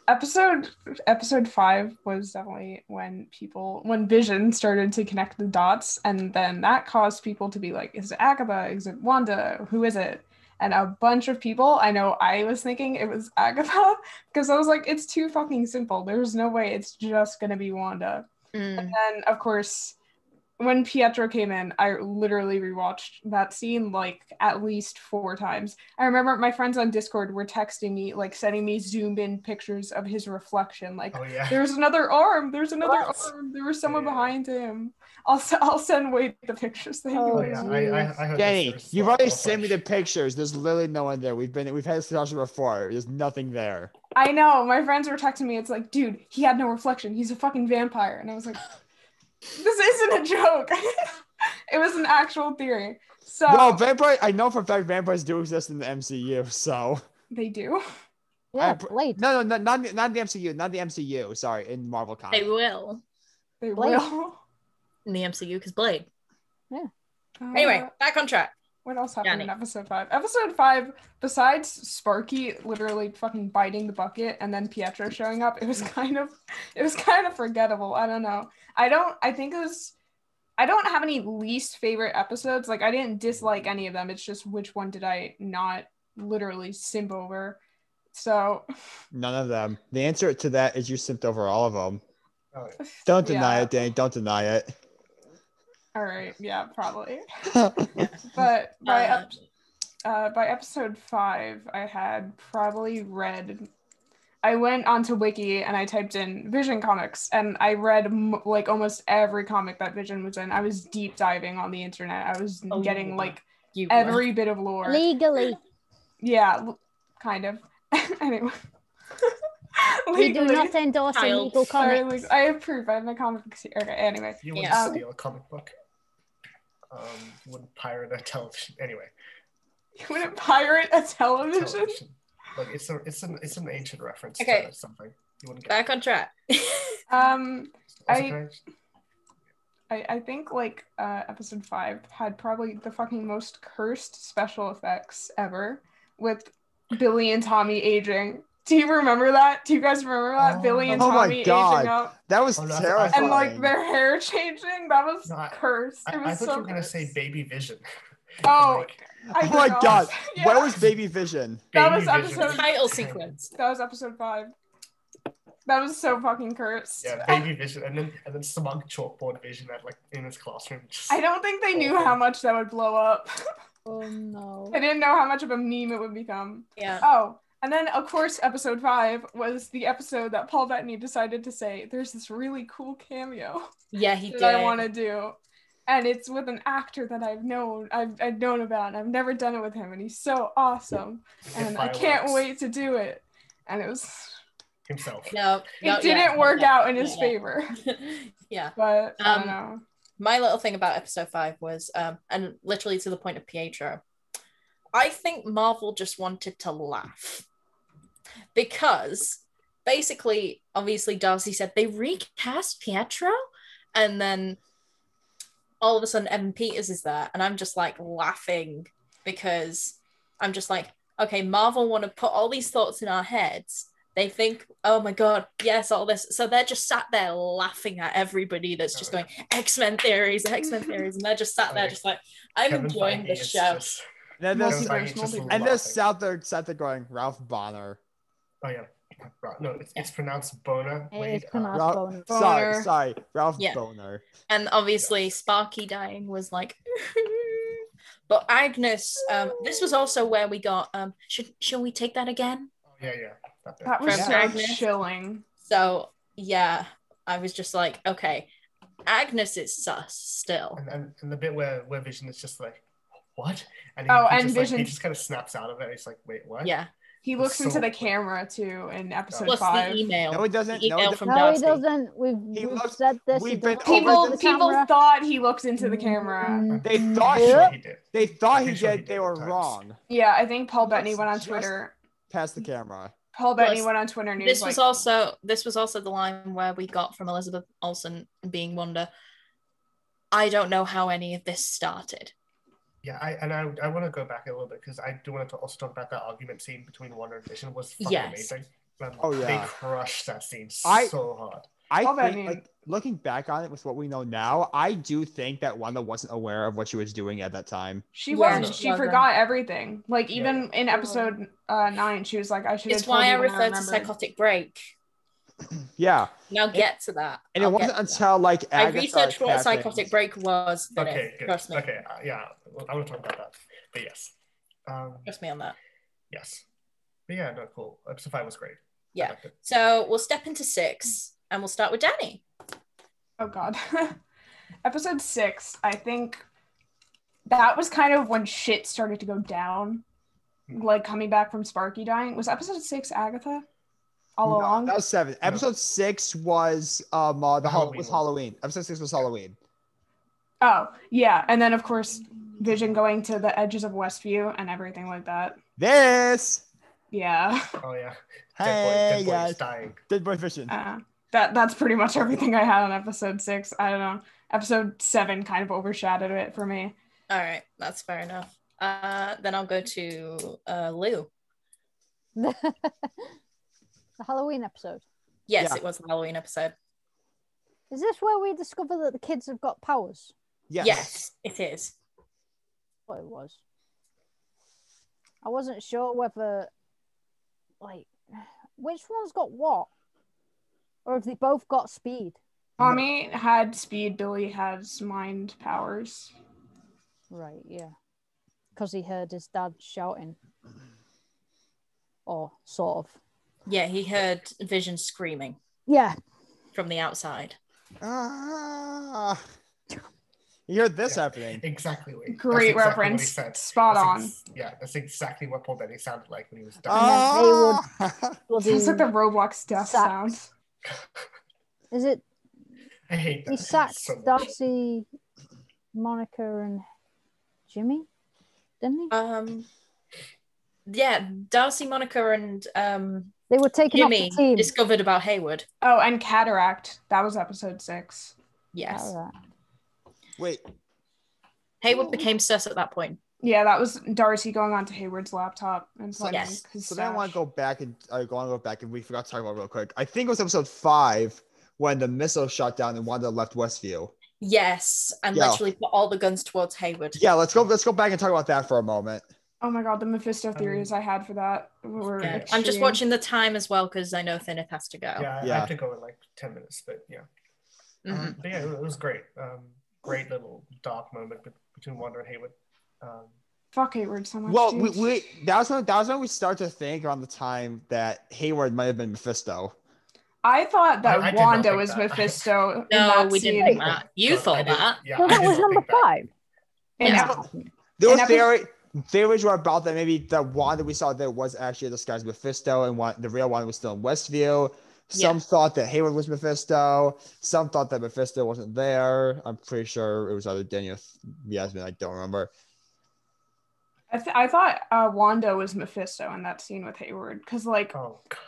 episode 5 was definitely when Vision started to connect the dots, and then that caused people to be like, is it Agatha? Is it Wanda? Who is it? And a bunch of people, I know I was thinking it was Agatha, because I was like, it's too fucking simple. There's no way it's just gonna be Wanda. And then, of course, when Pietro came in, I literally rewatched that scene like at least 4 times. I remember my friends on Discord were texting me, like sending me zoomed in pictures of his reflection. Like, there's another arm, there's another arm, there was someone behind him. I'll send Wade the pictures. I heard Dani, you've already sent me the pictures. There's literally no one there. We've had this discussion before. There's nothing there. I know. My friends were texting me. It's like, dude, he had no reflection. He's a fucking vampire. And I was like, this isn't a joke. It was an actual theory. So well, vampire. I know for a fact vampires do exist in the MCU. So they do. Yeah, Blade. No, not the MCU. Not the MCU. Sorry, in Marvel comics. They will. They Blade. will. In the MCU, because Blade. Yeah. Anyway, back on track. What else happened Dani. in episode 5? Episode 5, besides Sparky literally fucking biting the bucket and then Pietro showing up, it was kind of forgettable. I don't know. I don't have any least favorite episodes. Like, I didn't dislike any of them. It's just which one did I not literally simp over. So none of them. The answer to that is you simped over all of them. Don't deny it, Dani. Don't deny it. All right, yeah, probably. But by episode 5, I had probably read. I went onto Wiki and I typed in Vision comics, and I read like almost every comic that Vision was in. I was deep diving on the internet. I was getting like every bit of lore. Legally. Yeah, kind of. Anyway. We do not endorse illegal comics. I have proof. I have my comic books here. Okay, anyway. You wouldn't steal a comic book. You wouldn't pirate a television. Anyway. You wouldn't pirate a television? Like, it's an ancient reference to something. You wouldn't get back on track. I think like episode 5 had probably the fucking most cursed special effects ever, with Billy and Tommy aging. Do you remember that? Do you guys remember that? Billy and Tommy aging up. That was terrifying. And like their hair changing. That was cursed. I thought you were gonna say Baby Vision. Oh, oh my god. Yeah. Where was Baby Vision? That was episode title sequence. That was episode 5. That was so fucking cursed. Yeah, Baby Vision, and then smug chalkboard Vision at like in his classroom. I don't think they knew how much that would blow up. Oh no. I didn't know how much of a meme it would become. Yeah. Oh, and then of course episode 5 was the episode that Paul Bettany decided to say, there's this really cool cameo. Yeah, he did. I want to do. And it's with an actor that I've known about, and I've never done it with him, and he's so awesome. And I can't wait to do it. And it was himself. It didn't work out in his favor. Yeah. But I don't know. My little thing about episode 5 was, and literally to the point of Pietro, I think Marvel just wanted to laugh. Because basically, obviously, Darcy said they recast Pietro, and then all of a sudden Evan Peters is there, and I'm just like laughing because I'm just like, okay, Marvel want to put all these thoughts in our heads. They think, oh my god, yes, all this. So they're just sat there laughing at everybody that's just going, X-Men theories, and they're just sat there just like, I'm enjoying the show. And they're sat there going, Ralph Bonner. Oh yeah. No, it's pronounced Boner. It's pronounced Boner. Sorry, Ralph Boner. And obviously Sparky dying was like but Agnes, this was also where we got shall we take that again? Oh yeah. That was so chilling. So yeah, I was just like, okay, Agnes is sus still. And the bit where Vision is just like, what? And he just kind of snaps out of it. He's like, wait, what? Yeah. He looks into the camera too in episode Plus 5. The email. No, he doesn't. The email from no, Darcy. he doesn't. We've said this. People thought he looked into the camera. They thought he did. They thought he did. They were wrong. Yeah, I think Paul Bettany went on Twitter. Past the camera. Paul Bettany went on Twitter and this was also the line where we got from Elizabeth Olsen being Wanda. I don't know how any of this started. Yeah, I want to go back a little bit because I do want to also talk about that argument scene between Wanda and Vision was fucking amazing. Oh, They yeah. crushed that scene I- so hard. I Well, I think, mean- like, looking back on it with what we know now, I do think that Wanda wasn't aware of what she was doing at that time. She Yeah, wasn't. she She wasn't. forgot everything. Like, Yeah, even in episode 9, she was like, I should have It's told why you I when refer to remembered. psychotic break. Yeah. Now get to that. And I'll it wasn't get to that. until, like, I Agatha researched what a happened- psychotic break was. Thineth. Okay, good. Trust me. Okay, yeah, I want to talk about that. But yes, Trust me on that. yes. But yeah, no, cool. Episode 5 was great. I Yeah. liked it. So we'll step into 6 and we'll start with Dani. Oh God. Episode 6, I think that was kind of when shit started to go down. Like coming back from Sparky dying. Was episode 6 Agatha? All No, along? that was 7. Episode 6 was Halloween. Episode 6 was Halloween. Oh, yeah. And then of course Vision going to the edges of Westview and everything like that. This. Yeah. Oh yeah. Hey, Dead boy is guys. dying. Dead Boy Vision. That's pretty much everything I had on episode 6. I don't know. Episode 7 kind of overshadowed it for me. All right, that's fair enough. Then I'll go to Lou. The Halloween episode. Yes, Yeah. it was the Halloween episode. Is this where we discover that the kids have got powers? Yes, it is. What it was. I wasn't sure whether, like, which one's got what, or if they both got speed. Tommy had speed, Billy has mind powers. Right, yeah. Because he heard his dad shouting. Or sort of. Yeah, he heard Vision screaming Yeah. from the outside. Ah. You heard this Yeah. happening. Exactly. What Great that's exactly reference. What he said. Spot on. Yeah, that's exactly what Paul Bettany sounded like when he was dying. Ah. Bloody Sounds like the Roblox death Sacked. sound. Is it I hate that. he sacked so much. Darcy, Monica, and Jimmy? Didn't he? Yeah, Darcy, Monica, and They were taken off Jimmy the team. discovered about Hayward. Oh, and Cataract. That was episode 6. Yes, Alright. Wait. Hayward became sus at that point. Yeah, that was Darcy going onto Hayward's laptop and So- finding Yes. his So then I want stash. to go back and we forgot to talk about real quick. I think it was episode 5 when the missile shot down and Wanda left Westview. Yes, and Yeah. literally put all the guns towards Hayward. Yeah, let's go back and talk about that for a moment. Oh my God, the Mephisto theories I had for that were Yeah. I'm just extreme. watching the time as well because I know Thineth has to go. Yeah, I Yeah. have to go in like 10 minutes, but yeah. Mhm. But yeah, it was great. Great little dark moment between Wanda and Hayward. Fuck Hayward so much. Well, dude. that was when we start to think around the time that Hayward might have been Mephisto. I thought that I did not Wanda think was that. Mephisto in No, that we scene. didn't think that. You But I thought did- that. Yeah, So I that did was not number think that. 5. In Yeah. ep- There In were theories were about that maybe the Wanda we saw there was actually a disguised Mephisto and the real one was still in Westview. Some Yeah. thought that Hayward was Mephisto. Some thought that Mephisto wasn't there. I'm pretty sure it was either Dani or Yasmin. I don't remember. I thought Wanda was Mephisto in that scene with Hayward because, like, Oh, God.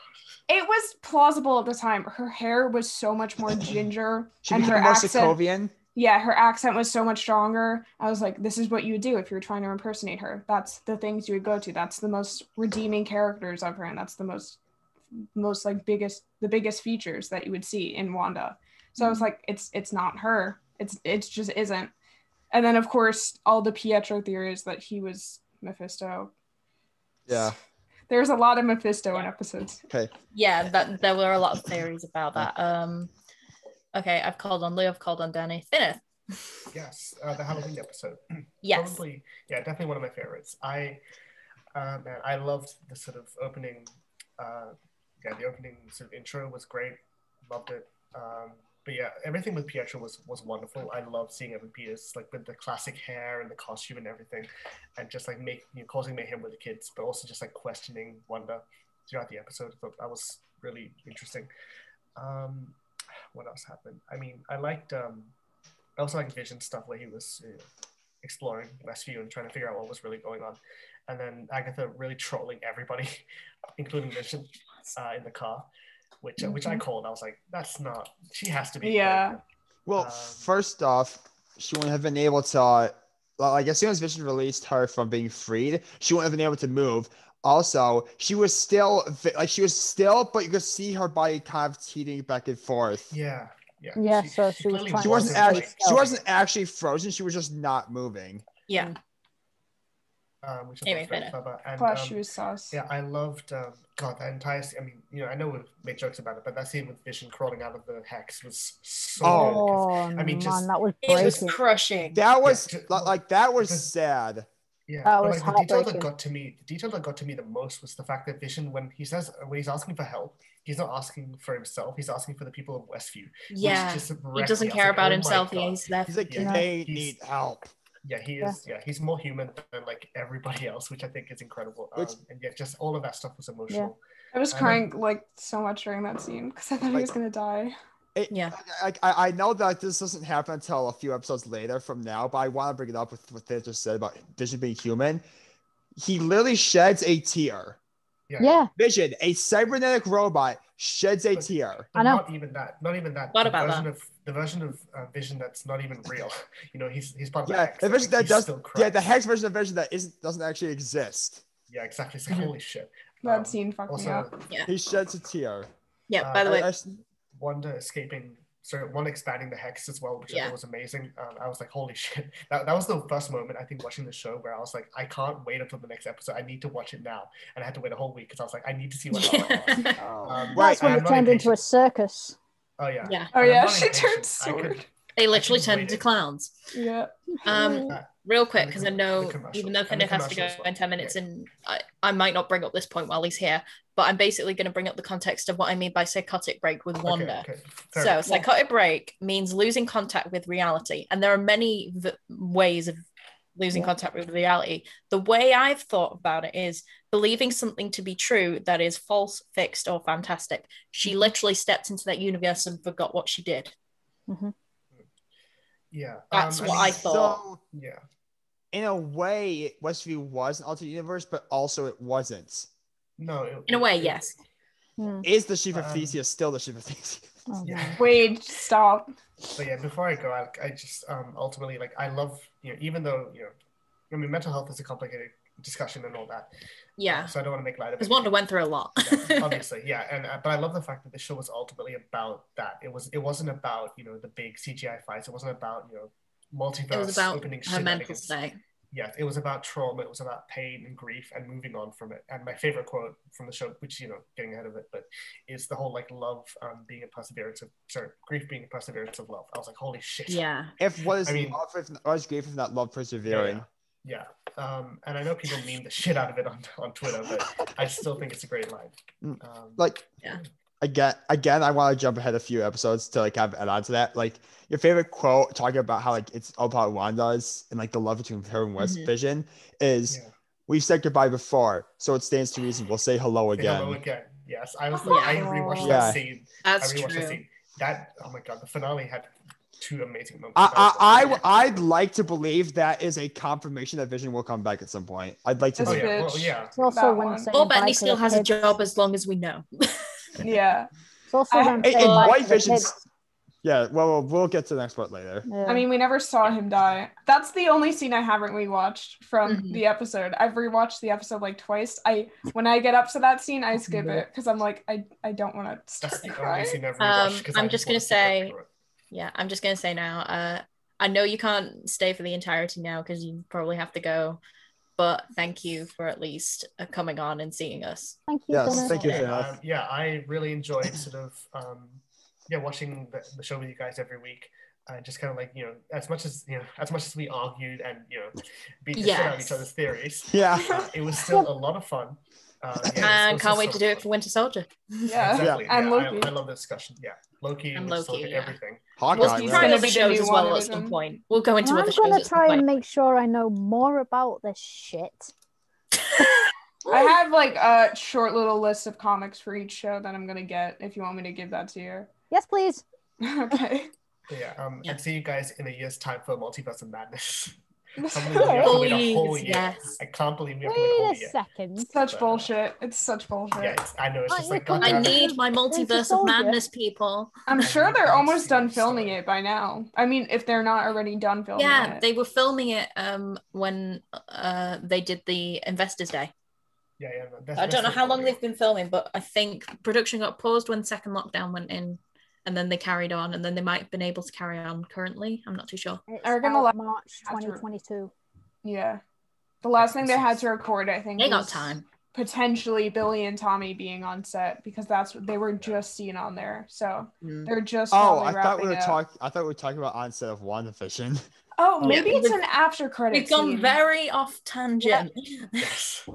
it was plausible at the time. Her hair was so much more ginger, She and her became more accent. Sokovian. Yeah, her accent was so much stronger. I was like, this is what you would do if you were trying to impersonate her. That's the things you would go to. That's the most redeeming characters of her, and that's the most like the biggest features that you would see in Wanda. So I was like, it's not her. It's just isn't. And then of course all the Pietro theories that he was Mephisto. Yeah. There's a lot of Mephisto in episodes. Okay. Yeah, that there were a lot of theories about that. Okay, I've called on Lou, I've called on Dani. Thineth. Yes, the Halloween episode. Yes. Probably, yeah, definitely one of my favorites. Man, I loved the sort of opening. The opening sort of intro was great. Loved it. But yeah, everything with Pietro was wonderful. I loved seeing it with Peter's, like with the classic hair and the costume and everything, and just like causing mayhem with the kids, but also just like questioning Wanda throughout the episode. I thought that was really interesting. What else happened? I mean, I also liked Vision stuff where he was exploring Westview and trying to figure out what was really going on. And then Agatha really trolling everybody, including Vision, in the car, which I called. I was like, that's not, she has to be. Yeah. pregnant. Well, first off, she wouldn't have been able to, like, as soon as Vision released her from being freed, she wouldn't have been able to move. also, she was still, but you could see her body kind of teetering back and forth. Yeah. Yeah, so she was clearly trying She to wasn't Wasn't actually, like- she wasn't actually frozen. She was just not moving. Yeah. Which Anyway, was very fair clever. And Plus, she was sus. yeah, I loved God, that entire. I mean, I know we've made jokes about it, but that scene with Vision crawling out of the hex was so. Oh. good, 'cause, Oh, I mean, just man, that was It was breaking. crushing. That was Yeah, that was because- sad. yeah, That but was like the detail that heartbreaking. got to me the most was the fact that Vision, when he's asking for help, he's not asking for himself. He's asking for the people of Westview. Yeah. Just He wrecked doesn't me. I was care like, about oh my himself. God. He's there. He's like, Yeah. they He's- need help. Yeah, he is. Yeah, he's more human than like everybody else, which I think is incredible. Which- And yeah, just all of that stuff was emotional. I was I crying like so much during that scene because I thought he Like- was gonna die. Yeah. I know that this doesn't happen until a few episodes later from now, but I want to bring it up with what they just said about Vision being human. He literally sheds a tear. Yeah, Vision, a cybernetic robot, sheds a tear. But I know. not even that. Not even that. What the about version that? of the version of Vision that's not even real. He's part of the Yeah, Hex. the version like, that he does. still Yeah, the cries. Hex version of Vision that doesn't actually exist. Yeah, exactly. It's like, Mhm. holy shit. That scene fucked me Also, up. He sheds a tear. Yeah. By the way, Wanda expanding the Hex as well, which I Yeah. thought was amazing. I was like, holy shit. That was the first moment, I think, watching the show where I was like, I can't wait until the next episode. I need to watch it now. And I had to wait a whole week because I was like, I need to see what happens. Right, that's when I'm it not turned into a impatient. circus. Oh, yeah. yeah, Oh And I'm yeah, not she impatient. turned sword. they literally couldn't turned wait into it. clowns. Yeah. Real quick, And because the I know commercial. even though And the Thineth has to go commercials, in 10 minutes, yeah. and I might not bring up this point while he's here, but I'm basically going to bring up the context of what I mean by psychotic break with Wanda. Okay. Fair So, enough. psychotic break means losing contact with reality, and there are many ways of losing Yeah. contact with reality. The way I've thought about it is believing something to be true that is false, fixed, or fantastic. She literally stepped into that universe and forgot what she did. Yeah. That's what I thought. So, Yeah. in a way, Westview was an alternate universe, but also it wasn't. No. In a way, yes. Is the ship of Um, Theseus still the ship of Theseus? Oh, Yeah. man. Wait, stop. But yeah, before I go, I just ultimately, like, I love, even though, I mean, mental health is a complicated discussion and all that. Yeah. So I don't want to make light of it. Because Wanda went through a lot. Yeah, obviously, yeah, and but I love the fact that the show was ultimately about that. It wasn't about the big CGI fights. It wasn't about multiverse It was about opening her mental shenanigans. state. Yes, it was about trauma. It was about pain and grief and moving on from it. And my favorite quote from the show, which getting ahead of it, but is the whole like love being a perseverance of grief being a perseverance of love. I was like, holy shit. Yeah. If what is I mean- love, if what is grief, if not love persevering? Yeah. And I know people meme the shit out of it on Twitter, but I still think it's a great line. Like, Yeah. Again, I want to jump ahead a few episodes to like have add on to that. Like your favorite quote talking about how like it's all about Wanda's and like the love between her and West Mhm. Vision is Yeah. we've said goodbye before, so it stands to reason we'll say hello Say again. hello again. Yes, I Yeah. rewatched Yeah. that scene. That's I rewatched true. that scene. That, oh my god, the finale had two amazing moments. I'd like to believe that is a confirmation that Vision will come back at some point. I'd like to This Oh believe. yeah, well, bitch. yeah. It's also That when one. saying Or bye Bettany to still the has a kids. job as long as we know. Yeah. It's also I- them And saying And bye White to the Vision's, kids. yeah. Well, we'll get to the next part later. Yeah. I mean, we never saw him die. That's the only scene I haven't rewatched from Mhm. the episode. I've rewatched the episode like twice. When I get up to that scene, I skip it because I'm like, I don't want to start That's the only crying. scene I've rewatched. 'cause I'm I just wanna gonna skip right say- through it. Yeah, I'm just gonna say now. I know you can't stay for the entirety now because you probably have to go, but thank you for at least coming on and seeing us. Thank you. Yes, Dennis. thank you. Okay, Thineth. yeah, I really enjoyed sort of watching the show with you guys every week. Just kind of like as much as we argued and beat the shit out of each Yes. other's theories, Yeah. it was still a lot of fun. Yeah, it And was can't just wait so to do it fun. for Winter Soldier. Yeah. Exactly. And yeah, Loki. I love the discussion. Yeah, Loki, And Winter Loki, Soldier, yeah. everything. Hawkeye. We'll He's yeah. try gonna other be the shows new as well at some WandaVision. point. We'll go into I'm other gonna shows at some try and point. make sure I know more about this shit. I have like a short little list of comics for each show that I'm gonna get. If you want me to give that to you. Yes, please. Okay. Yeah, Yeah. and see you guys in a year's time for Multiverse of Madness. I can't believe we have to wait a whole Please, year. yes. I can't believe we have to wait a Wait whole a year. second. Such bullshit. It's such bullshit. Yeah, I know. It's Aren't just you like, God coming I damn it. need my Winter multiverse of Soldier. madness, people. I'm I sure need they're to almost see done the filming story. it by now. I mean, if they're not already done filming Yeah, it. they were filming it when they did the Investors Day. Yeah. No, I don't know that's how long recording. they've been filming, but I think production got paused when second lockdown went in, and then they carried on, and then they might have been able to carry on currently. I'm not too sure. It's Are gonna out let- March 2022. Yeah. The last thing they had to record, I think, They got was time. potentially Billy and Tommy being on set because that's what they were just seen on there. So Mm. they're just Oh, probably I thought we were wrapping up. talking. I thought we were talking about onset of WandaVision. Oh, Oh, maybe yeah. it's an after credit We've gone scene. very off tangent. Yes.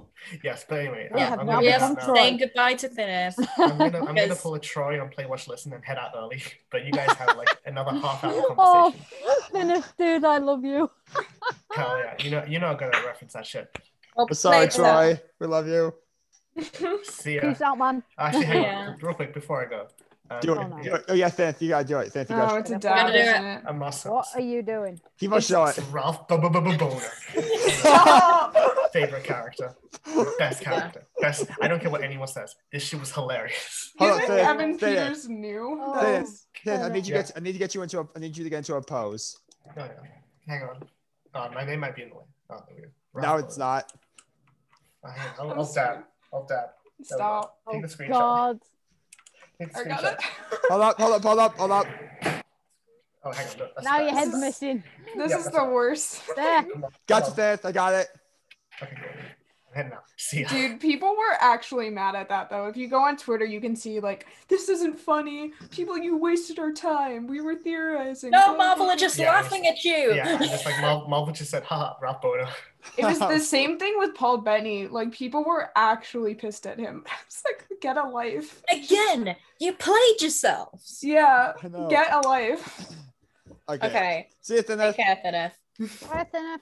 Yes, but anyway, We Yeah, have I'm now gonna we head are out now. become saying goodbye to Thineth. I'm gonna Because- pull a Troy on Play Watch Listen and head out early. But you guys have like another half-hour Oh, conversation. Thineth, dude, I love you. Hell yeah, you're not gonna reference that shit. Well, Sorry, later. Troy. We love you. See ya. Peace out, man. Actually, hang Yeah. on, real quick before I go. Do it. Oh, no. Do it. Oh yeah, Thineth, you gotta do it. Thineth, you Oh, gotta. it's a You dab, gotta do it. isn't it? A muscle. What are you doing? He must show it. Ralph Boner. Stop! Favorite character. Best character. Best. I don't care what anyone says. This shit was hilarious. You Hold on, think Thineth, Evan Thineth, Peters knew? Oh. That Thineth, was- Thineth, I need you Yeah. get. I need to get you into a. I need you to get into a pose. Oh, yeah. Hang on. My name might be in the way. Oh, there we go. No, Ralph it's Boner. not. I'll dab. Stop. Take Oh, the screenshot. God. Take the I got screenshot. it. Hold up. Oh, hang on. No, that's Now your bad. head's missing. This Yeah, is that's the it. worst. There. Come on. Got you, Come on. Thineth. I got it. Okay, good. I'm heading out. See ya. Dude, people were actually mad at that though. If you go on Twitter, you can see like, this isn't funny. People, you wasted our time. We were theorizing. No, Marvel are just Yeah, laughing at you. Yeah, and just like Marvel just said, haha, Ralph Boner. It was the same thing with Paul Bettany. Like, people were actually pissed at him. It's like, get a life. Again, you played yourselves. Yeah, I know. get a life. Okay. See you, Take Thineth. care, Thineth. Bye, Thineth.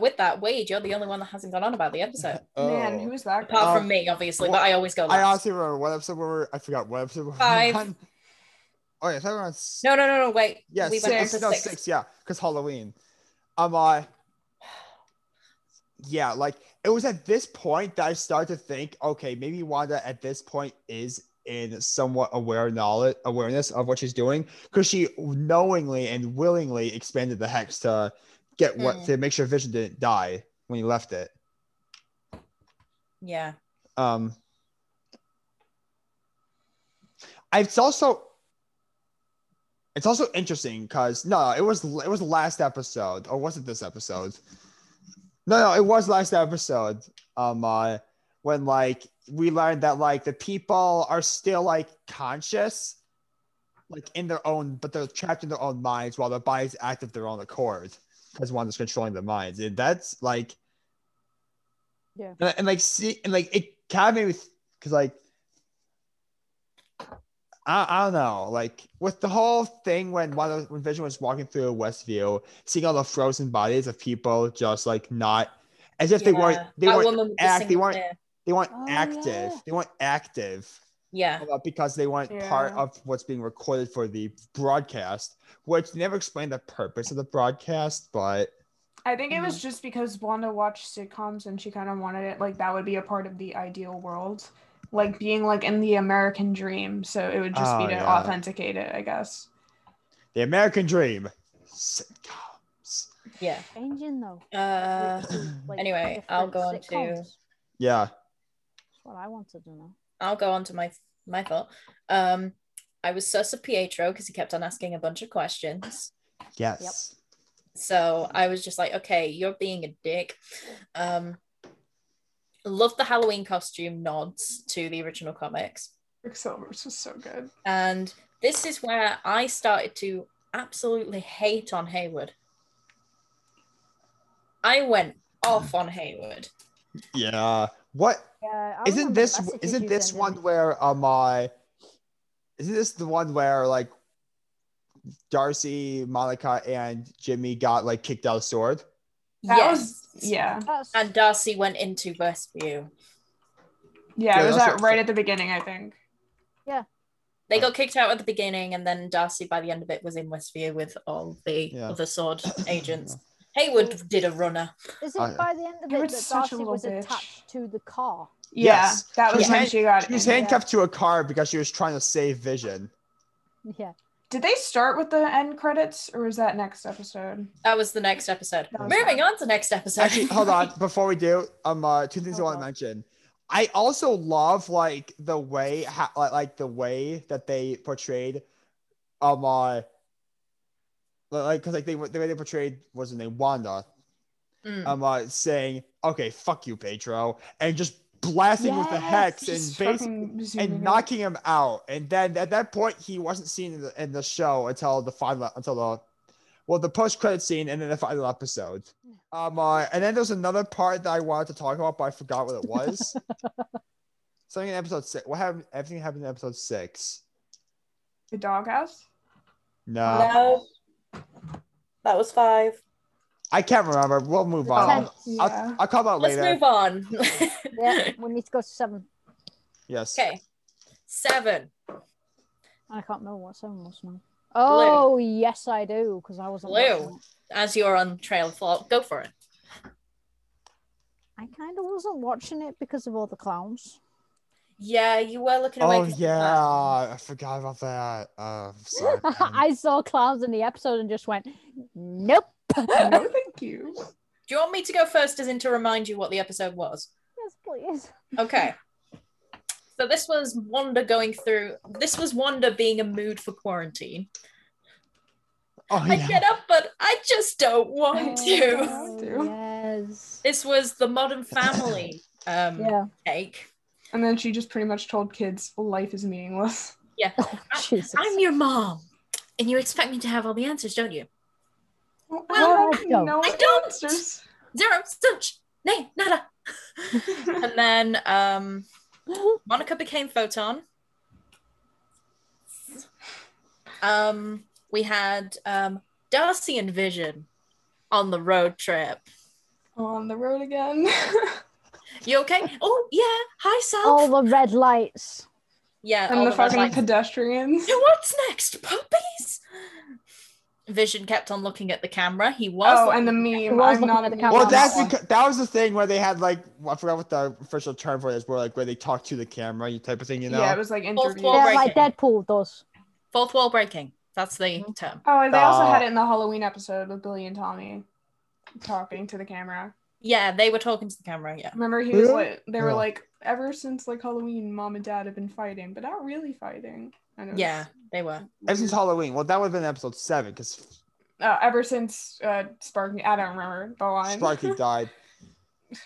With that, Wade, you're the only one that hasn't gone on about the episode. Man, Oh. who's that Apart guy? from me, obviously, well, but I always go I last. honestly remember what episode we were. I forgot what episode we were 5. on. Oh yeah, I thought we were on. No, wait. Yeah, we went on to 6. 6. Yeah, because Halloween. Yeah, like it was at this point that I started to think, okay, maybe Wanda at this point is in somewhat awareness of what she's doing, because she knowingly and willingly expanded the hex to get to make sure Vision didn't die when he left it. Yeah. It's also interesting because it was last episode, or was it this episode? No, it was last episode. When like we learned that like the people are still like conscious, like in their own, but they're trapped in their own minds while their bodies act of their own accord, because one is controlling their minds, and that's like, Yeah. and like see, and like it kind of made me because like. I don't know, like with the whole thing when Vision was walking through Westview, seeing all the frozen bodies of people just like not as if they weren't That woman with the they single weren't ear. they weren't Oh, active. yeah. They weren't active Yeah. because they weren't part Yeah. of what's being recorded for the broadcast, which never explained the purpose of the broadcast, but I think it was just because Wanda watched sitcoms and she kind of wanted it like that would be a part of the ideal world, like being like in the American dream. So it would just be Oh, to yeah. authenticate it, I guess. the American dream sitcoms. Yeah. Changing though. Like, Anyway, I'll different go on to- sitcoms. Yeah. That's what I wanted to know. I'll go on to my thought. I was sus of Pietro because he kept on asking a bunch of questions. Yes. So I was just like, okay, you're being a dick. Love the Halloween costume nods to the original comics. Quicksilver's was so good. And this is where I started to absolutely hate on Hayward. I went off on Hayward. Yeah. What? Yeah, I Isn't remember this the messages isn't you this sent one in. where isn't this the one where like Darcy, Monica, and Jimmy got like kicked out of Sword? That Yes. was yeah. That's- And Darcy went into Westview. Yeah, Yeah, it was that's right at the beginning, I think. They got kicked out at the beginning, and then Darcy, by the end of it, was in Westview with all the Yeah. other Sword agents. Hayward did a runner. Is it I- by the end of You it were that such a Darcy little was bitch. attached to the car? Yeah, Yes. that She was was when hand- she got She was in. handcuffed to a car because she was trying to save Vision. Yeah. Did they start with the end credits, or was that next episode? That was the next episode. That was Moving fun. on to next episode. Actually, hold on. Before we do, two things I want to mention. I also love like the way, like the way that they portrayed, like because like the way they portrayed what's her name, Wanda, saying, "Okay, fuck you, Pedro," and just blasting with the hex and basically and knocking him out. And then at that point, he wasn't seen in the show until the post credit scene and then the final episode. And then there's another part that I wanted to talk about, but I forgot what it was. Something in episode 6. What happened? Everything happened in episode 6. The doghouse? No. That was 5. I can't remember. We'll move on. I'll come out later. Let's move on. Yeah, we need to go to 7. Yes. Okay. 7. I can't remember what 7 was now. Oh, yes, I do, because I wasn't watching Blue. it. As you're on trail of thought, go for it. I kind of wasn't watching it because of all the clowns. Yeah, you were looking away. Oh yeah, I forgot about that. Sorry, I saw clowns in the episode and just went, nope. No, thank you. Do you want me to go first as in to remind you what the episode was? Yes, please. Okay. So this was Wanda being a mood for quarantine. Oh, I get up, but I just don't want to. to. Yes. This was the Modern Family take. And then she just pretty much told kids life is meaningless. Yeah. Jesus. I'm your mom, and you expect me to have all the answers, don't you? Well, no. I don't. Answers. Zero, such, nay, nada. And then Monica became Photon. We had Darcy and Vision on the road trip. On the road again. You okay? Oh, yeah. Hi, Self. All the red lights. Yeah. And all the red fucking lights. pedestrians. What's next? Puppies? Vision kept on looking at the camera. He was. Oh, and the meme. was I'm looking not at the a camera. well, that's meme. because that was the thing where they had like I forgot what the official term for it is, where they talk to the camera, you type of thing, you know. Yeah, it was like interviews. wall Yeah, breaking. like Deadpool does. Fourth wall breaking. That's the term. Oh, and they also had it in the Halloween episode with Billy and Tommy talking to the camera. Yeah, they were talking to the camera. Yeah. Remember, he was like, they were Yeah. like, ever since like Halloween, Mom and Dad have been fighting, but not really fighting. And it was Yeah, they were. Ever since Halloween. Well, that would have been episode 7 because ever since Sparky, I don't remember the line. Sparky died.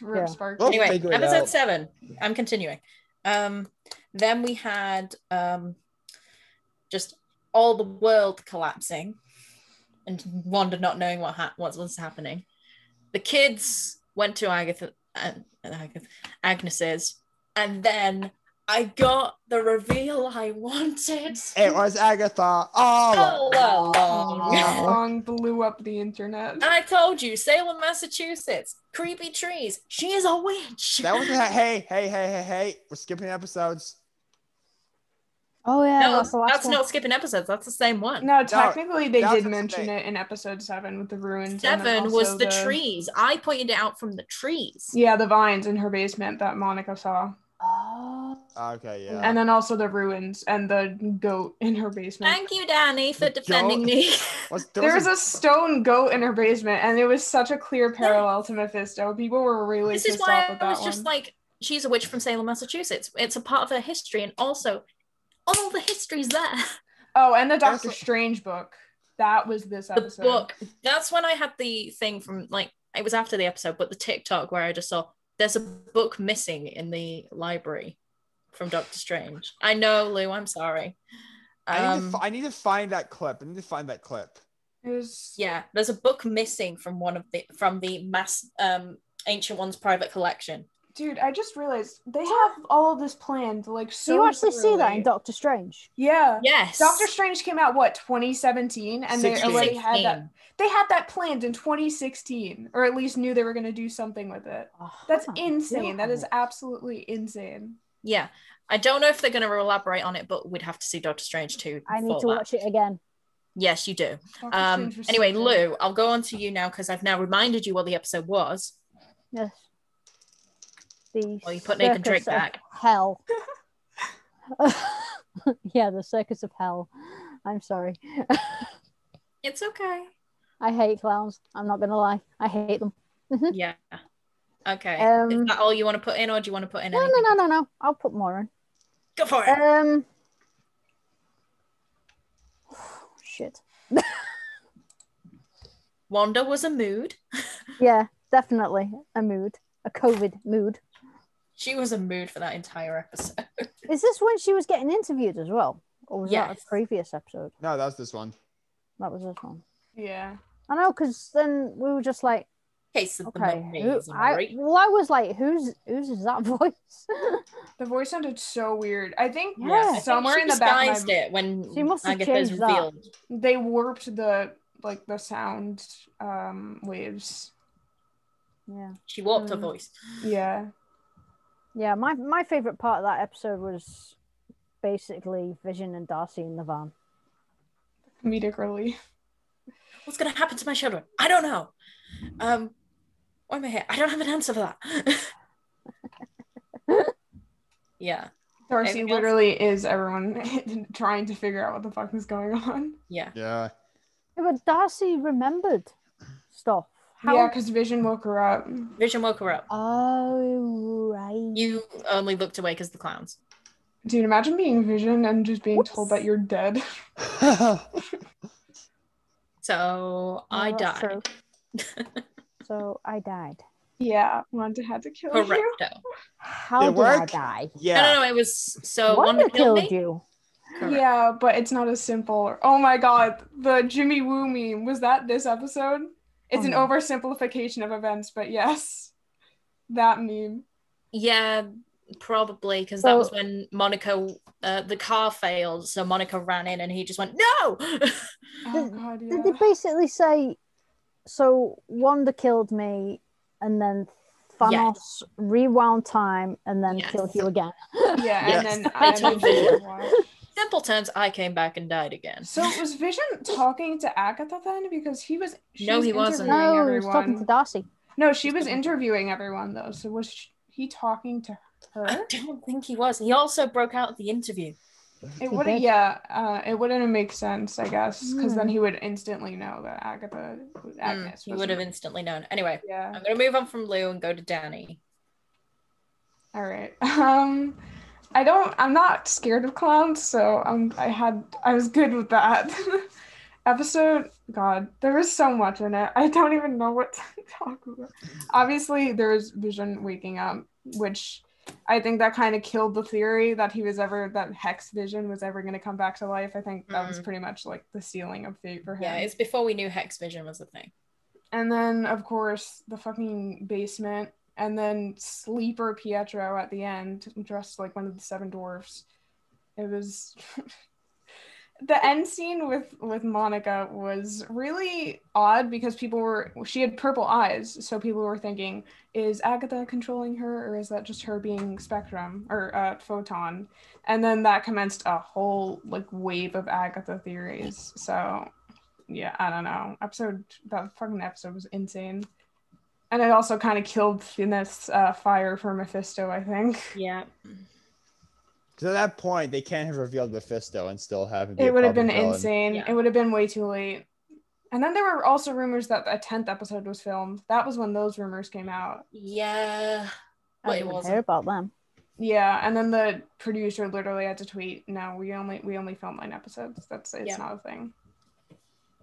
Rip Yeah. Sparky. Well, Anyway, figure it episode out. 7. I'm continuing. Then we had just all the world collapsing and Wanda not knowing what was happening. The kids went to Agnes's, and then I got the reveal I wanted. It was Agatha all All along. That song blew up the internet. And I told you, Salem, Massachusetts, creepy trees. She is a witch. That was hey. We're skipping episodes. Oh, yeah. No, that's the last that's one. not skipping episodes. That's the same one. No, technically they that was did the mention thing. it in episode 7 with the ruins. and then 7 was also the trees. I pointed it out from the trees. Yeah, the vines in her basement that Monica saw. Oh. Okay, yeah. And then also the ruins and the goat in her basement. Thank you, Dani, for The defending goat? me. There was a stone goat in her basement, and it was such a clear parallel to Mephisto. People were really This is pissed why off with I that was one. just like, she's a witch from Salem, Massachusetts. It's a part of her history, and also all the history's there. Oh, and the Doctor Also- Strange book. That was this The episode. book. That's when I had the thing from, like, it was after the episode, but the TikTok where I just saw there's a book missing in the library from Doctor Strange. I know, Lou, I'm sorry. I need to find that clip. It was Yeah, there's a book missing from the mass Ancient One's private collection. Dude, I just realized they have all of this planned, like, so Do you actually see that in thoroughly. Doctor Strange? Yeah. Yes. Doctor Strange came out, what, 2017? And they 16. already had that. 16. They had that planned in 2016, or at least knew they were going to do something with it. That's Oh, insane. That is God. absolutely insane. Yeah. I don't know if they're going to elaborate on it, but we'd have to see Doctor Strange 2. I need for to that. watch it again. Yes, you do. Doctor Strange was so Anyway, good. Lou, I'll go on to you now because I've now reminded you what the episode was. Yes. The Well, you put Nathan circus Drake back. of hell. Yeah, the circus of hell. I'm sorry. It's okay. I hate clowns. I'm not gonna lie. I hate them. Yeah. Okay. Is Um, that all you want to put in, or do you want to put in no, anything? no, no, no, no. I'll put more in. Go for it. Shit. Wanda was a mood. Yeah, definitely a mood, a COVID mood. She was a mood for that entire episode. Is this when she was getting interviewed as well, or was that Yes. a previous episode? No, that's this one. That was this one. Yeah. I know, because then we were just like, Case of the okay, Melmays, am I right? I was like, whose is that voice? The voice sounded so weird. I think Yeah. I think somewhere she in the back of disguised my it when She must have Agatha's changed that. revealed. they warped the sound waves. Yeah. She warped her voice. Yeah. Yeah, my favorite part of that episode was basically Vision and Darcy in the van. Comedic relief. What's gonna happen to my children? I don't know. Why am I here? I don't have an answer for that. Yeah. Darcy Anything else? literally is everyone trying to figure out what the fuck is going on. Yeah. Yeah. Yeah, but Darcy remembered stuff. How? Yeah, because Vision woke her up. Vision woke her up. Oh, right. You only looked away because the clowns. Dude, imagine being Vision and just being told that you're dead. So I that's died. true. So I died. Yeah, Wanda had to kill you. Correcto. How It did I worked? die? Yeah. No, it was so Wanda Wanda killed killed me. you. Correct. Yeah, but it's not as simple. Oh my god, the Jimmy Woo meme. Was that this episode? It's an no. oversimplification of events, but yes. That meme. Yeah, probably because So- that was when Monica, the car failed, so Monica ran in and he just went no. Oh god, yeah. Did they basically say, so Wanda killed me, and then Thanos rewound time and then Yes. killed you again? Yeah, Yes. and then I told Vision. watch. Simple terms, I came back and died again. So was Vision talking to Agatha then? Because she was No, he wasn't. interviewing No, he was talking to everyone. Darcy. No, she was interviewing everyone though. So was he talking to her? I don't think he was. He also broke out at the interview. It He wouldn't. did. Yeah, it wouldn't make sense, I guess, because then he would instantly know that Agnes He was. would have instantly known. Anyway, Yeah. I'm gonna move on from Lou and go to Dani. All right. I'm not scared of clowns, so I was good with that. Episode, God, there was so much in it. I don't even know what to talk about. Obviously, there was Vision waking up, which I think that kind of killed the theory that that Hex Vision was ever going to come back to life. I think that was pretty much like the sealing of fate for him. Yeah, it's before we knew Hex Vision was a thing. And then, of course, the fucking basement. And then Sleeper Pietro at the end, dressed like one of the seven dwarfs. It was... The end scene with Monica was really odd because she had purple eyes. So people were thinking, is Agatha controlling her, or is that just her being Spectrum or Photon? And then that commenced a whole wave of Agatha theories. So yeah, I don't know. That fucking episode was insane. And it also kind of killed Thineth's fire for Mephisto, I think. Yeah. Because at that point, they can't have revealed Mephisto and still have it. It would have been villain. insane. Yeah. It would have been way too late. And then there were also rumors that a 10th episode was filmed. That was when those rumors came out. Yeah. I But it didn't hear wasn't. about them. Yeah, and then the producer literally had to tweet, "No, we only filmed 9 episodes. It's Yeah. not a thing."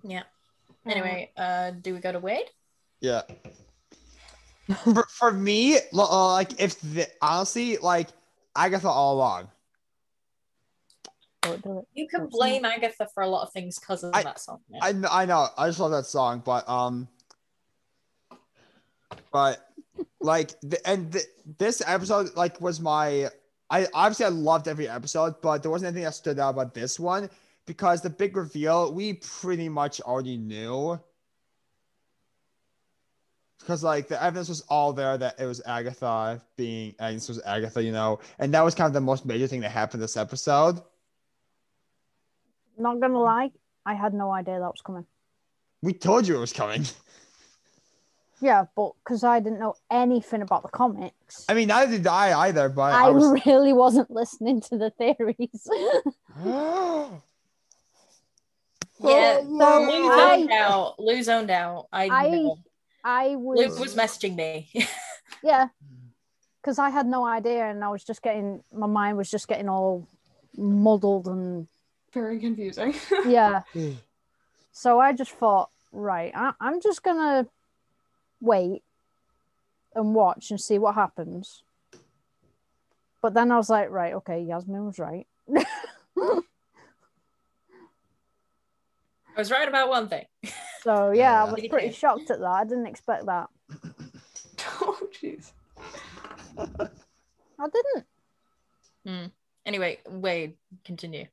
Yeah. Anyway, do we go to Wade? Yeah. for me, honestly, Agatha all along. Do it. You can Don't blame Agatha for a lot of things because of that song. Yeah. I know. I just love that song, but this episode was my. I loved every episode, but there wasn't anything that stood out about this one because the big reveal we pretty much already knew. Because the evidence was all there that it was Agatha being Agnes was Agatha, and that was kind of the most major thing that happened this episode. Not gonna lie, I had no idea that was coming. We told you it was coming. Yeah, but because I didn't know anything about the comics, I mean, neither did I either, but I I was. really wasn't listening to the theories. Yeah, So Lou zoned out. Lou zoned out. I know. Lou was was messaging me. yeah, because I had no idea, and I was just getting my mind was just getting all muddled and Very confusing. yeah. So I just thought, right, I'm just gonna wait and watch and see what happens. But then I was like, right, okay, Yasmin was right. I was right about one thing. So yeah, I was pretty shocked at that. I didn't expect that. Oh, jeez. I didn't. Anyway, Wade, continue.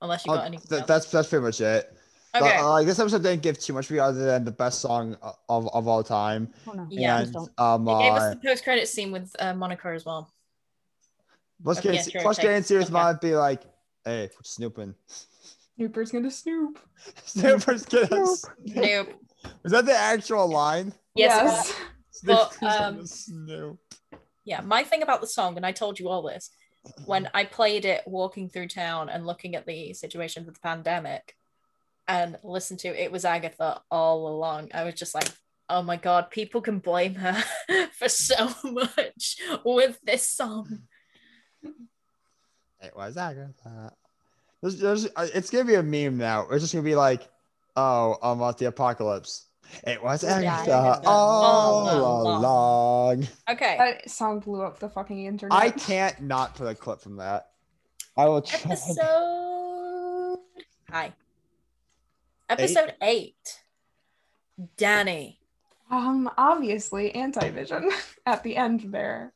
Unless you got anything else. That's pretty much it. Okay. This episode didn't give too much for you other than the best song of all time. Oh no. Yeah. And It gave us the post-credit scene with Monica as well. let's get in serious might be like, hey, we're snooping. Snooper's gonna snoop. Snooper's gonna Snoop. Is that the actual line? Yes. But, Snooper's gonna snoop. Yeah, my thing about the song, and I told you all this, when I played it walking through town and looking at the situation with the pandemic and listened to it was Agatha all along. I was just like, oh my God, people can blame her for so much with this song. It was Agatha. It's gonna be a meme now. It's just gonna be like, oh, about the apocalypse. It was Agatha all along. Okay. That song blew up the fucking internet. I can't not put a clip from that. I will try. Episode 8. Dani. Obviously, Anti-Vision at the end there.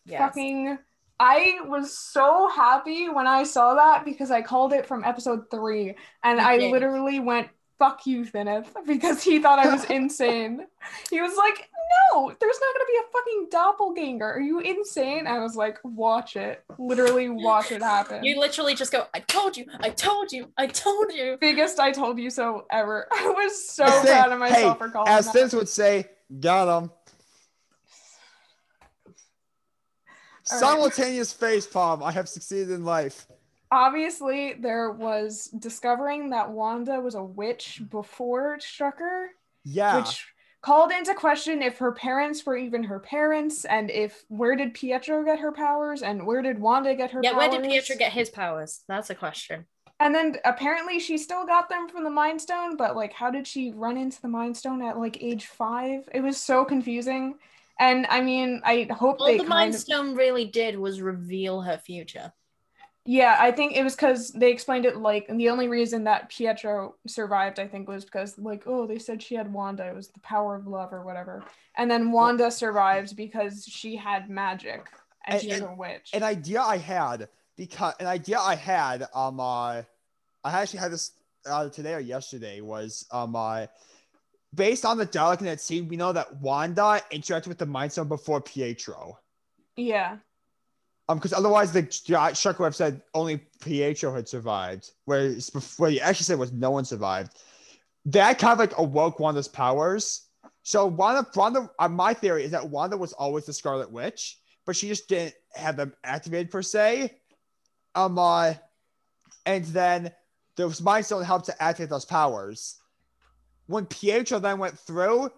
Yes. Fucking, I was so happy when I saw that because I called it from episode 3, and I literally went, fuck you, Thineth, because he thought I was insane. He was like, no, there's not gonna be a fucking doppelganger. Are you insane? I was like, watch it. Literally watch it happen. You literally just go, I told you, I told you, I told you. Biggest I told you so ever. I was so proud of myself for calling as that. Sins would say, got him. Simultaneous facepalm. I have succeeded in life. Obviously, there was discovering that Wanda was a witch before it struck her. Yeah. Which called into question if her parents were even her parents, and where did Pietro get her powers, and where did Wanda get her powers? Yeah, where did Pietro get his powers? That's a question. And then apparently she still got them from the Mind Stone, but like, how did she run into the Mind Stone at like age 5? It was so confusing. And I mean, I hope all the Mind Stone really did was reveal her future. Yeah, I think it was because they explained it like, and the only reason that Pietro survived, I think, was because like, oh, they said she had Wanda. It was the power of love or whatever. And then Wanda survived because she had magic and she's a witch. An idea I had, I actually had this today or yesterday was based on the Dalek in that scene, we know that Wanda interacted with the Mind Stone before Pietro. Yeah. Because otherwise the Shucker would have said only Pietro had survived, where he actually said was no one survived. That kind of like awoke Wanda's powers. So Wanda, my theory is that Wanda was always the Scarlet Witch, but she just didn't have them activated per se. And then the Mind Stone helped to activate those powers. When Pietro then went through,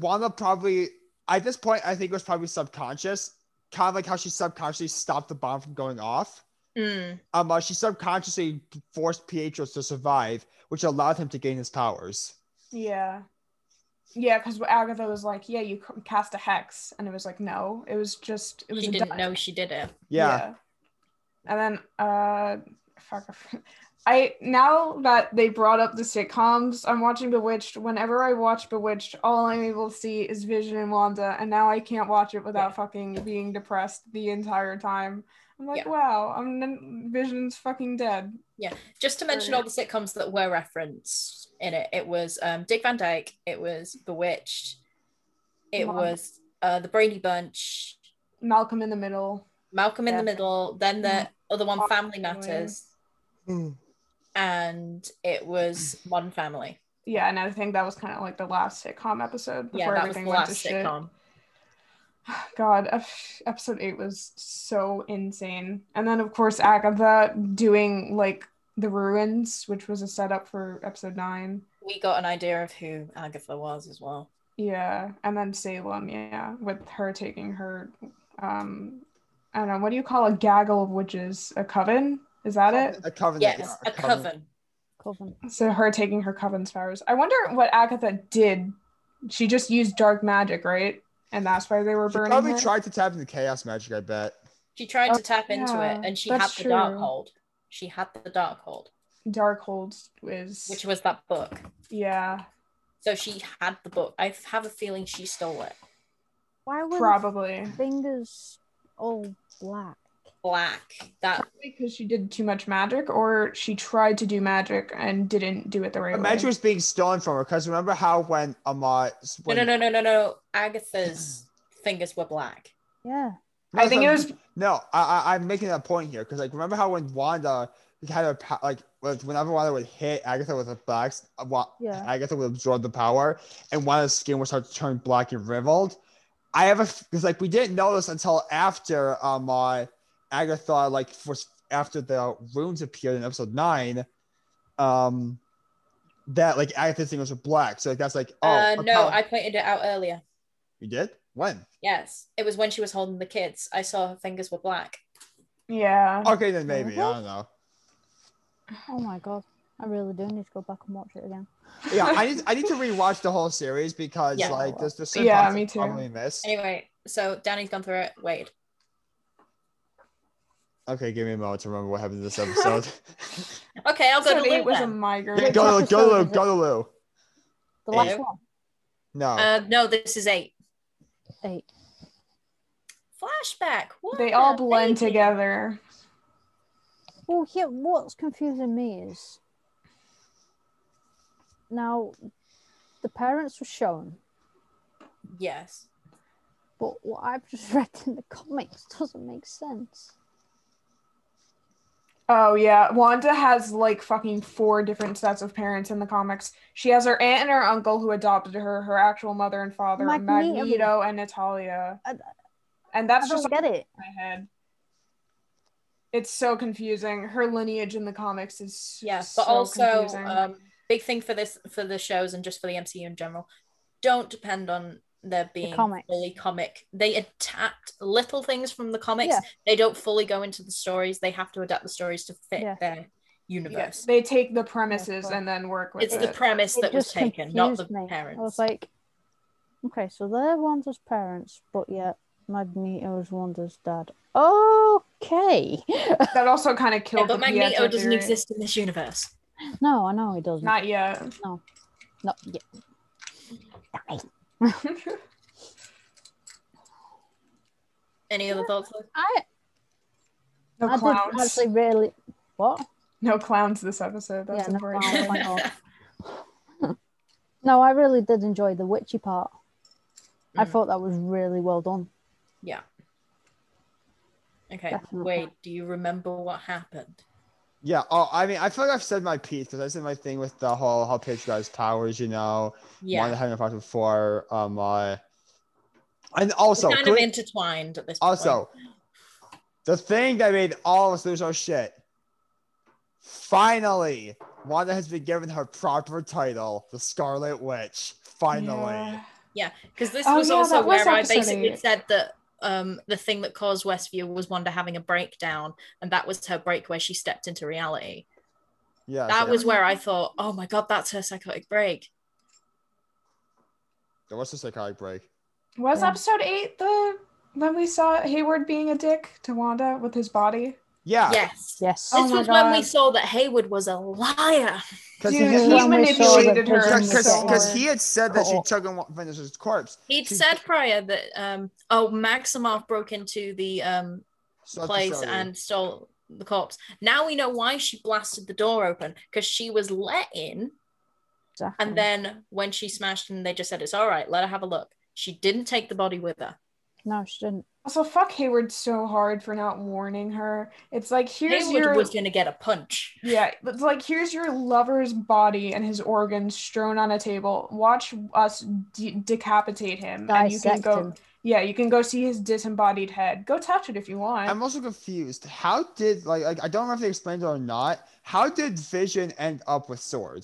Wanda probably, at this point, I think it was probably subconscious. Kind of like how she subconsciously stopped the bomb from going off. She subconsciously forced Pietro to survive, which allowed him to gain his powers. Yeah. Yeah, because Agatha was like, yeah, you cast a hex. And it was like, no. It was just... She didn't know she did it. Yeah. And then, now that they brought up the sitcoms, I'm watching Bewitched. Whenever I watch Bewitched, all I'm able to see is Vision and Wanda, and now I can't watch it without fucking being depressed the entire time. I'm like, wow, Vision's fucking dead. Yeah, just to mention all the sitcoms that were referenced in it. It was Dick Van Dyke, it was Bewitched, it was The Brady Bunch, Malcolm in the Middle, then the other one, Family Matters. And it was Modern Family. Yeah, and I think that was kind of like the last sitcom episode Yeah, before that was everything the went to last shit. sitcom. God, episode 8 was so insane. And then, of course, Agatha doing like the ruins, which was a setup for episode 9. We got an idea of who Agatha was as well. Yeah, and then Salem, yeah, with her taking her, I don't know, what do you call a gaggle of witches? A coven? Is that it? A covenant. Yes, yeah, a coven. Coven. So her taking her coven's powers. I wonder what Agatha did. She just used dark magic, right? And that's why they were She burning probably her? tried to tap into chaos magic, I bet. She tried Oh, to tap into yeah, it, and she had that's the dark true. hold. She had the dark hold, Darkhold is... which was that book. Yeah, So she had the book. I have a feeling she stole it. Why were probably. the fingers all black? Black. That Because she did too much magic, or she tried to do magic and didn't do it the right The way. magic was being stolen from her because remember how when no. Agatha's fingers were black. Yeah. I think it was... No, I'm making that point here because like remember how when Wanda had her like whenever Wanda would hit Agatha with a box, Yeah. Agatha would absorb the power, and Wanda's skin would start to turn black and riveled. I have because like we didn't know this until after Agatha like after the runes appeared in episode 9, that like Agatha's fingers were black. So like that's like no, I pointed it out earlier. You did? When? Yes, it was when she was holding the kids. I saw her fingers were black. Yeah. Okay, then maybe I don't know. Oh my god. I really do need to go back and watch it again. Yeah, I need to rewatch the whole series because Yeah. like there's certain Yeah, parts me I too. probably missed. Anyway, so Dani's gone through it. Wade. Okay, give me a moment to remember what happened in this episode. Okay, I'll go to Episode 8 Lou was a then. migraine. Which go episode to Lou. is it? Go to Lou. The last Eight. one. No. No, this is 8. 8. Flashback. What They all the blend baby? together. Well, yeah, what's confusing me is now the parents were shown, Yes. but what I've just read in the comics doesn't make sense. Oh yeah, Wanda has like fucking 4 different sets of parents in the comics. She has her aunt and her uncle who adopted her, her actual mother and father, Magneto and Natalia. And that's I just don't get it. in my head. It's so confusing. Her lineage in the comics is Yes, so but also confusing. big thing for the shows and just for the MCU in general. Don't depend on there being comics. fully comic. They adapt little things from the comics. Yeah. They don't fully go into the stories. They have to adapt the stories to fit Yeah. their universe. Yes, they take the premises Yeah, and then work with It's it. the premise It that was just taken, not the confused me. parents. I was like, okay, so they're Wanda's parents, but yet Magneto's Wanda's dad. Okay. That also kind of yeah, killed but the Magneto Pietro doesn't theory. exist in this universe. No, I know he doesn't. Not yet. Not yet. Any other thoughts, Luke? No I clowns. did actually really. What? No clowns this episode. That's Yeah, no important. clowns, thank God. No, I really did enjoy the witchy part. I thought that was really well done. Yeah. Okay, Definitely. wait, do you remember what happened? Yeah. Oh, I mean, I feel like I've said my piece because I said my thing with the whole how Paige got his powers. Wanda Yeah, having a part before. And also, kind of intertwined at this point. also, the thing that made all of us lose our shit. Finally, Wanda has been given her proper title, the Scarlet Witch. Finally. Yeah. Yeah, because this Oh, was yeah, also that was where I episode basically 8. said that the thing that caused Westview was Wanda having a breakdown, and that was her break where she stepped into reality. Yeah. That so- was where I thought, oh my god, that's her psychotic break. What's the psychotic break? Was Yeah. episode 8 when we saw Hayward being a dick to Wanda with his body? Yeah. Yes. Yes. Oh This my was when we God. saw that Hayward was a liar. Because Dude, This is he when we saw that manipulated her Vision was so gay. because hard. he had said that she Cut took on Vanessa's corpse. He'd She- said prior that Maximoff broke into the So place facility. and stole the corpse. Now we know why she blasted the door open, because she was let in, Exactly. and then when she smashed and they just said it's all right, let her have a look. She didn't take the body with her. No, she didn't. Also, fuck Hayward so hard for not warning her. It's like, here's Hayward your... was gonna get a punch. Yeah, it's like, here's your lover's body and his organs strewn on a table. Watch us decapitate him. And you can Dissect go... him. Yeah, you can go see his disembodied head. Go touch it if you want. I'm also confused. How did like I don't know if they explained it or not. How did Vision end up with Sword?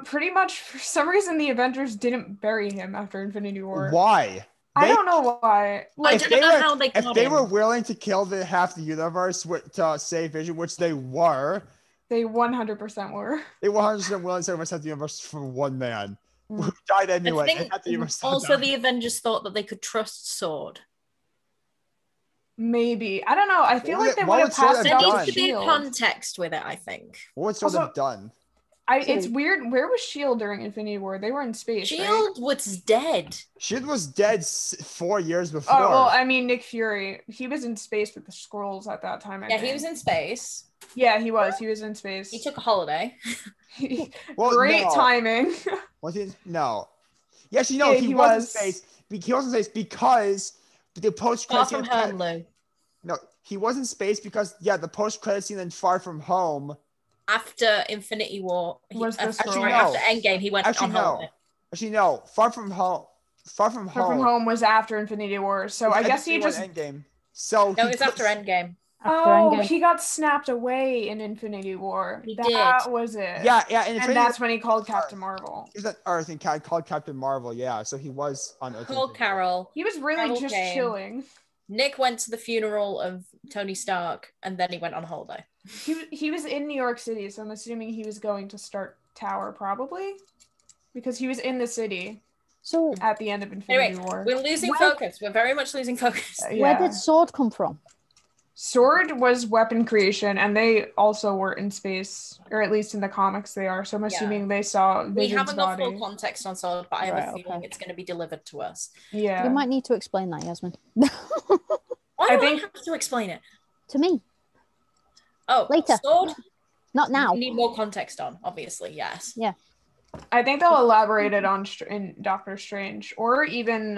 Pretty much for some reason the Avengers didn't bury him after Infinity War. Why? I don't know why. I don't know how they if got they him. were willing to kill half the universe to save Vision, which they were, They 100% were. they were 100% willing to sacrifice half the universe for one man who died anyway. I think and half the universe also died. the Avengers thought that they could trust Sword. Maybe. I don't know. I feel What like they would- what would have would Sword passed There have out done? needs to be Shield. context with it, I think. What would Sword Also- have done? It's weird. Where was Shield during Infinity War? They were in space, right? Shield was dead. Shield was dead 4 years before. Oh, well, I mean, Nick Fury. He was in space with the Skrulls at that time, I Yeah, think. he was in space. Yeah, he was. He was in space. He took a holiday. Well, Great no. timing. Was he? No. Yes, you know Yeah, he he was in was. space. He was in space because the post Far credit from home, Lou. No, he was in space because the post credit scene in Far From Home. After Infinity War, Was the Actually, Skrull. no. after Endgame, he went Actually, on no. holiday. Actually, no. Far From Home. Far From Home was after Infinity War, so I guess he just... Endgame. So No, he it was after Endgame. After Oh, Endgame. he got snapped away in Infinity War. He that did. was it. Yeah, And that's when he called Captain Marvel. He was on Earth and called Captain Marvel. Yeah, so he was on Earth. Called Carol. He was really Carol just came. chilling. Nick went to the funeral of Tony Stark, and then he went on holiday. He was in New York City, so I'm assuming he was going to Stark Tower, probably. Because he was in the city So at the end of Infinity Anyway, War. we're losing Where- focus. We're very much losing focus. where Yeah. did Sword come from? Sword was weapon creation, and they also were in space, or at least in the comics they are. So I'm assuming they saw We Vision's haven't got body. full context on Sword, but I have Right, a feeling okay. it's going to be delivered to us. Yeah. You might need to explain that, Yasmin. Why I do think- I have to explain it? To me, Oh, Later. Sword. not now. We need more context on, obviously, yes. I think they'll elaborate it on in Doctor Strange, or even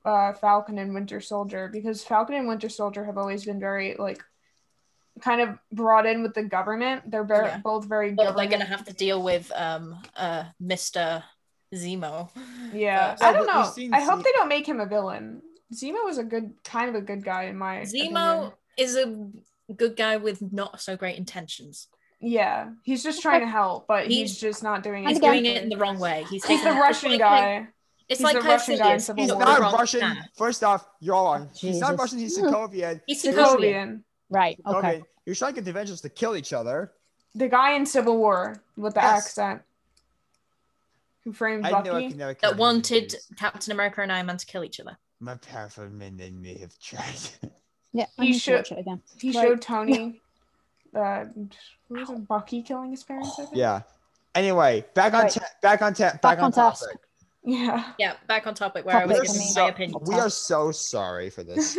Falcon and Winter Soldier, because Falcon and Winter Soldier have always been very like kind of brought in with the government. They're Yeah. both very But they're government. going to have to deal with Mr. Zemo. Yeah, But- I don't We've know. seen I hope Ze- they don't make him a villain. Zemo was a good guy in my Zemo opinion. is a good guy with not so great intentions. Yeah, he's just trying to help, but he's He's- just not doing it. He's again- doing it in the wrong way. He's taking the it- Russian it's like- guy. It's He's like the Russian guy in Caecilius. Civil He's War. not the wrong Russian. path. First off, you're all wrong. He's not Jesus. Russian. He's Sokovian. He's Sokovian. Sokovian. Right. Okay. Okay. You're trying to get the Avengers to kill each other. The guy in Civil War with the Yes. accent. Who framed I know I Bucky. can never kill That wanted Avengers. Captain America and Iron Man to kill each other. My powerful men and may have tried. Yeah, I He need to should- watch it again. He Right. showed Tony who was it? Bucky killing his parents, I think? Yeah. Anyway, back on Right. back on Back on task. topic. Yeah. Yeah, back on topic where I was Topic, giving I mean. my opinion. We are so sorry for this.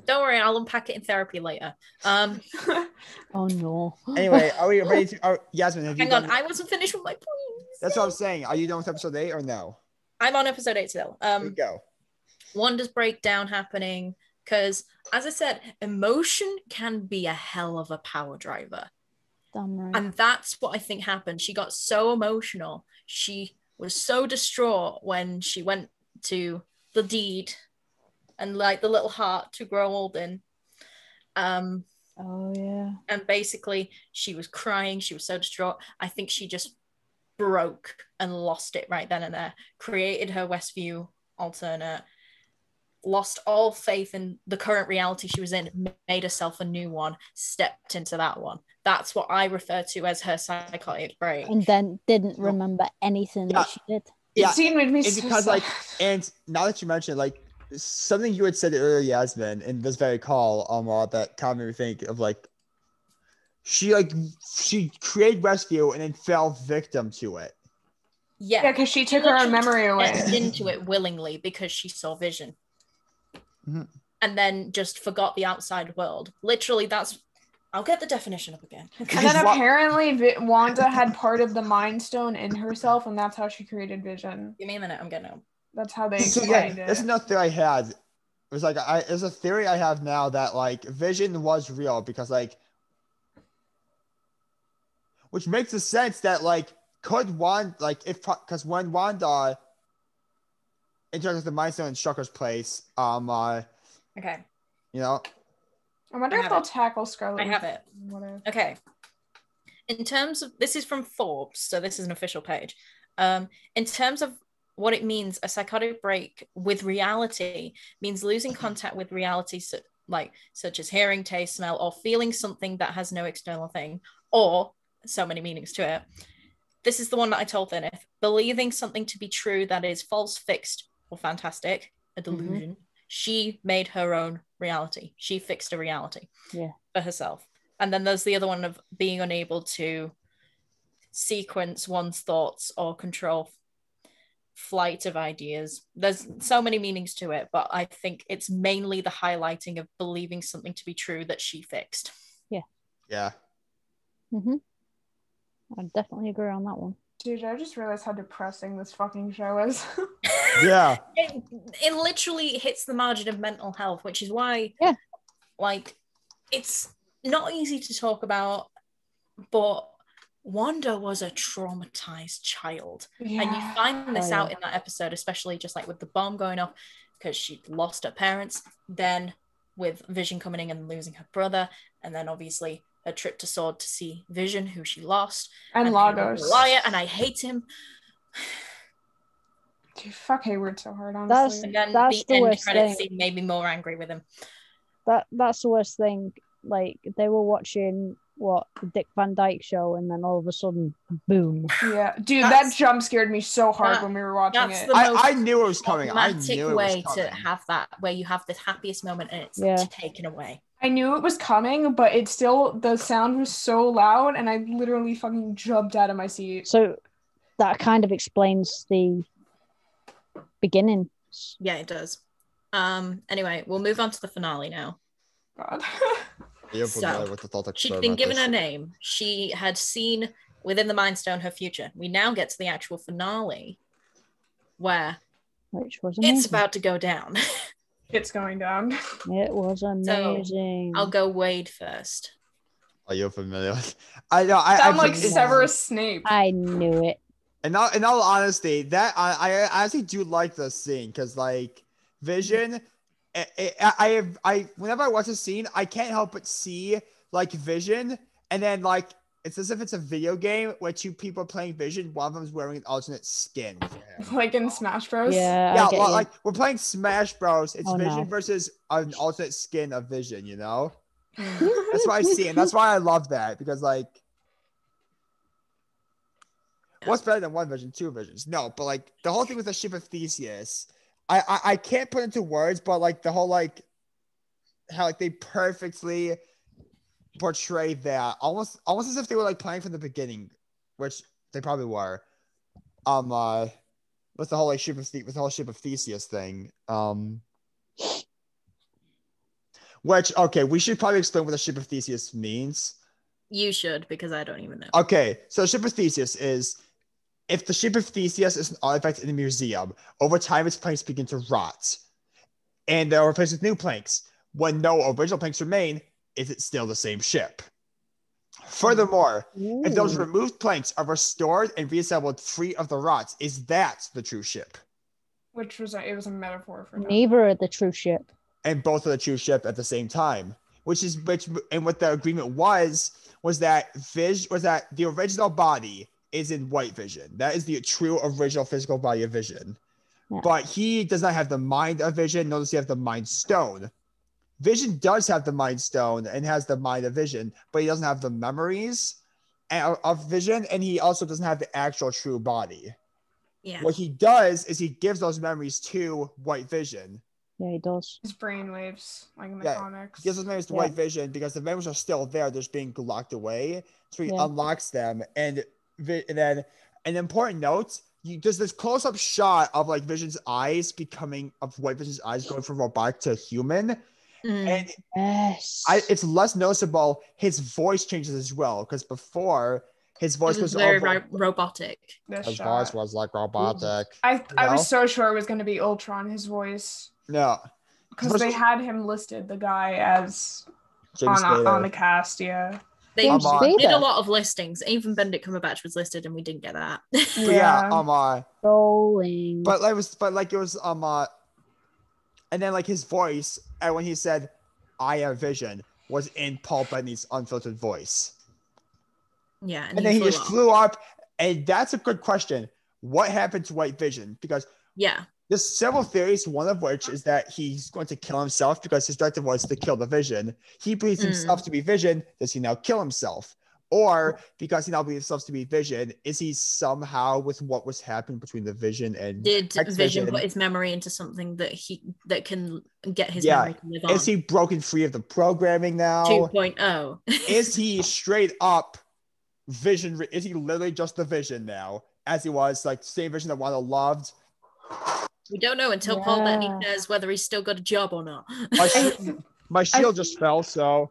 Don't worry, I'll unpack it in therapy later. Oh no. Anyway, are we ready to? Yasmin, have you Hang on, done? I wasn't finished with my points. That's what I'm saying. Are you done with episode 8 or no? I'm on episode 8 still. Here we go. Wanda's breakdown happening because, as I said, emotion can be a hell of a power driver. Damn right. And that's what I think happened. She got so emotional. She was so distraught when she went to the deed and like the little heart to grow old in. Oh yeah. And basically she was crying. She was so distraught. I think she just broke and lost it right then and there. Created her Westview alternate. Lost all faith in the current reality she was in, made herself a new one, stepped into that one. That's what I refer to as her psychotic break. And then didn't remember anything Yeah. that she did. Yeah, The scene made me it's so because sad. like, and now that you mentioned like something you had said earlier, Yasmin, in this very call, that kind of made me think of like she created Westview and then fell victim to it. Yeah, because she took her own memory away. Stepped into it willingly because she saw Vision. Mhm. And then just forgot the outside world. Literally, I'll get the definition up again. And Because then Wa- apparently Wanda had part of the Mind Stone in herself, and that's how she created Vision. Give me a minute, I'm getting up. That's how they So explained yeah, it. that's another theory I had. It was like there's a theory I have now that like Vision was real because like, which makes the sense that like could Wanda like if because when Wanda interacts with the Mind Stone in Strucker's place, Okay. you know, I wonder I if have they'll it. tackle Scarlet. I have it. Whatever. Okay. In terms of, this is from Forbes, so this is an official page. In terms of what it means, a psychotic break with reality means losing contact with reality, such as hearing, taste, smell, or feeling something that has no external thing, or so many meanings to it. This is the one that I told Thineth. Believing something to be true that is false, fixed, or fantastic, a delusion. She made her own reality. She fixed a reality for herself. And then there's the other one of being unable to sequence one's thoughts or control flight of ideas. There's so many meanings to it, but I think it's mainly the highlighting of believing something to be true that she fixed. yeah. I definitely agree on that one. Dude, I just realized how depressing this fucking show is. Yeah. It literally hits the margin of mental health, which is why like it's not easy to talk about, but Wanda was a traumatized child. And you find this out in that episode, especially just like with the bomb going off, because she'd lost her parents, then with Vision coming in and losing her brother, and then obviously her trip to Sword to see Vision, who she lost, and Lagos. Liar, and I hate him. Dude, fuck Hayward so hard, honestly. And then That's the the end worst credit thing. scene made me more angry with him. That's the worst thing. Like they were watching the Dick Van Dyke Show, and then all of a sudden, boom. Yeah, dude, that jump scared me so hard when we were watching That's it. the most I knew it was coming. I dramatic knew it was way coming. to have that, where you have the happiest moment and it's taken away. I knew it was coming, but it still, the sound was so loud, and I literally fucking jumped out of my seat. So that kind of explains the beginning. Yeah, it does. Anyway, we'll move on to the finale now. God. You're So, familiar with the thought she'd been given a name. She had seen within the Mind Stone her future. We now get to the actual finale, where Which was amazing. it's about to go down. It's going down. It was amazing. So, I'll go Wade first. Are you familiar with? I know. Sound like Severus Snape. I knew it. In all honesty, that I actually do like this scene because like Vision, whenever I watch a scene, I can't help but see like Vision, and then like it's as if it's a video game where two people are playing Vision, one of them is wearing an alternate skin for him. Like in Smash Bros. Yeah, like we're playing Smash Bros. It's Vision no. versus an alternate skin of Vision, you know? That's what I see, and that's why I love that, because like what's better than one Vision, two Visions? No, but like the whole thing with the ship of Theseus, I can't put into words, but like the whole like how like they perfectly portray that almost as if they were like playing from the beginning, which they probably were. With the whole like ship of Theseus thing. Which okay, we should probably explain what the ship of Theseus means. You should, because I don't even know. Okay, so the ship of Theseus is if the ship of Theseus is an artifact in a museum, over time its planks begin to rot, and they're replaced with new planks. When no original planks remain, is it still the same ship? Furthermore, if those removed planks are restored and reassembled free of the rots, is that the true ship? Which was it was a metaphor for that. Neither are the true ship. And both are the true ship at the same time. What the agreement was that the original body is in White Vision. That is the true original physical body of Vision. Yeah. But he does not have the mind of Vision, nor does he have the Mind Stone. Vision does have the Mind Stone and has the mind of Vision, but he doesn't have the memories of Vision, and he also doesn't have the actual true body. Yeah. What he does is he gives those memories to White Vision. Yeah, he does. His brainwaves, like in the comics. He gives those memories to White Vision because the memories are still there, they're just being locked away. So he unlocks them, and then an important note. There's this close-up shot of like Vision's eyes of White Vision's eyes going from robotic to human. And yes, it's less noticeable. His voice changes as well, because before His voice It was was very over- robotic. This His shot. voice was like robotic. I No? was so sure it was going to be Ultron, his voice, No. because they had him listed, the guy, as James on the cast. Yeah. They James did a Spader. lot of listings. Even Benedict Cumberbatch was listed, and we didn't get that. But yeah, Rolling. but it was and then like his voice, and when he said, "I have vision," was in Paul Bettany's unfiltered voice. Yeah, And then he just flew up, and that's a good question. What happened to White Vision? Because Yeah, there's several theories, one of which is that he's going to kill himself because his directive was to kill the Vision. He believes himself to be Vision. Does he now kill himself? Or because he now believes himself to be Vision, is he somehow with what was happening between the Vision and did X Vision put his memory into something that can get his Yeah. memory to live on? Is he broken free of the programming now? 2.0. Is he straight up Vision? Is he literally just the Vision now, as he was like same Vision that Wanda loved? We don't know until Paul Bettany says whether he's still got a job or not. My shield just fell, so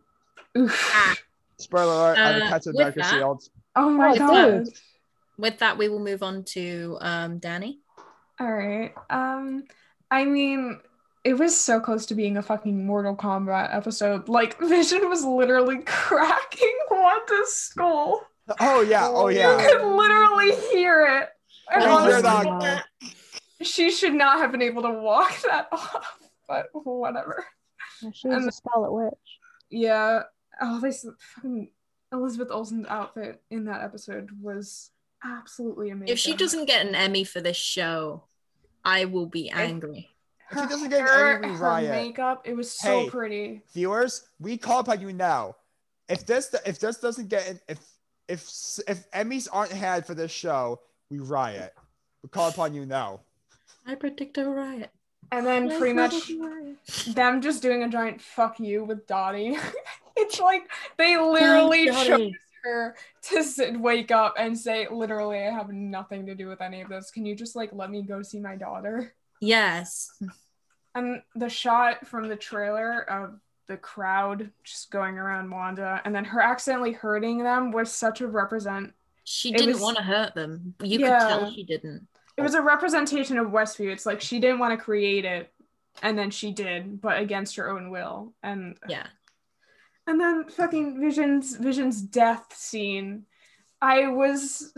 spoiler alert, I'm a pet of with Dr. that- Shield. Oh my Oh, god. dude. With that, we will move on to Dani. All right. I mean, it was so close to being a fucking Mortal Kombat episode. Like, Vision was literally cracking Wanda's skull. Oh yeah, oh You yeah. could literally hear it. And Oh, honestly, that. she should not have been able to walk that off, but whatever. She was a Scarlet Witch. Yeah. Oh, fucking Elizabeth Olsen's outfit in that episode was absolutely amazing. If she doesn't get an Emmy for this show, I will be angry. If she doesn't get an Emmy, we her riot. makeup, it was so Hey. pretty. Viewers, we call upon you now. If this doesn't get if Emmys aren't had for this show, we riot. We call upon you now. I predict a riot. And then pretty much them just doing a giant fuck you with Dotty. It's like they literally chose her to wake up and say, literally, I have nothing to do with any of this. Can you just like let me go see my daughter? Yes. And the shot from the trailer of the crowd just going around Wanda and then her accidentally hurting them was such a She It didn't was- want to hurt them. You Yeah. could tell she didn't. It was a representation of Westview. It's like she didn't want to create it, and then she did, but against her own will. And Yeah. And then fucking Vision's death scene. I was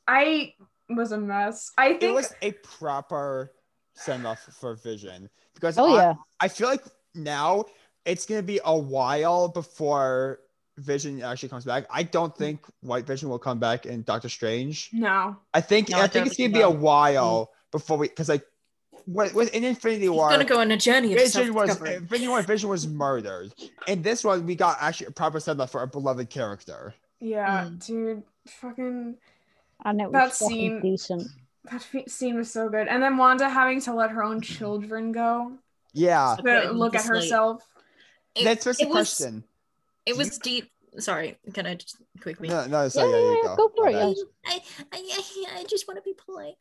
a mess. I think It was a proper send-off for Vision because Yeah. I feel like now it's gonna be a while before Vision actually comes back. I don't think White Vision will come back in Doctor Strange. no. I think No, I it's don't gonna think be a so. while before because like in Infinity He's War, gonna go on a journey of Vision was self-discovery. Infinity War. Vision was murdered. In this one, we got actually a proper send-off for a beloved character. Yeah, dude. Fucking And it was That fucking scene- decent. scene was so good. And then Wanda having to let her own children go Yeah, to Put him look to at sleep. herself. that's just a was- question. It was deep. Sorry, can I just quickly? No, sorry, Yeah, you yeah, go for it, Okay. yeah. I just want to be polite.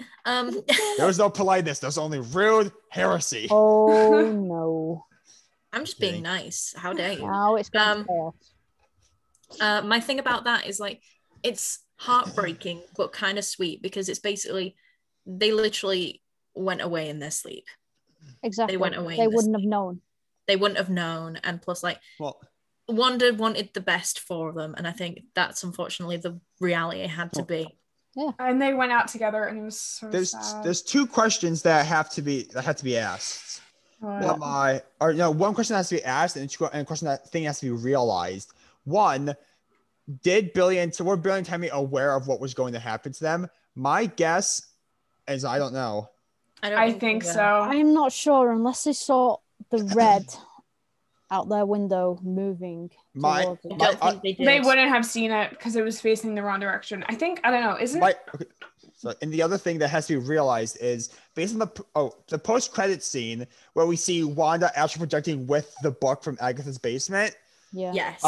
There was no politeness. There's only rude heresy. Oh no. I'm just being nice. How dare you? Now it's going to chaos. My thing about that is like it's heartbreaking but kind of sweet because it's basically they literally went away in their sleep. Exactly. went away They in this wouldn't have known. They wouldn't have known, and plus like Well, Wanda wanted the best for them, and I think that's unfortunately the reality it had to be. And they went out together and it was so sad. there's two questions that have to be asked. What? One question has to be asked, and a question that thing has to be realized. One, were Billy and Tammy aware of what was going to happen to them? My guess is I don't know. I think so. I'm not sure unless they saw the red out their window moving. My- towards I them. don't think they did. They wouldn't have seen it because it was facing the wrong direction. I think, I don't know, isn't Okay. So, and the other thing that has to be realized is based on the post-credit scene where we see Wanda actually projecting with the book from Agatha's basement. Yeah. Yes.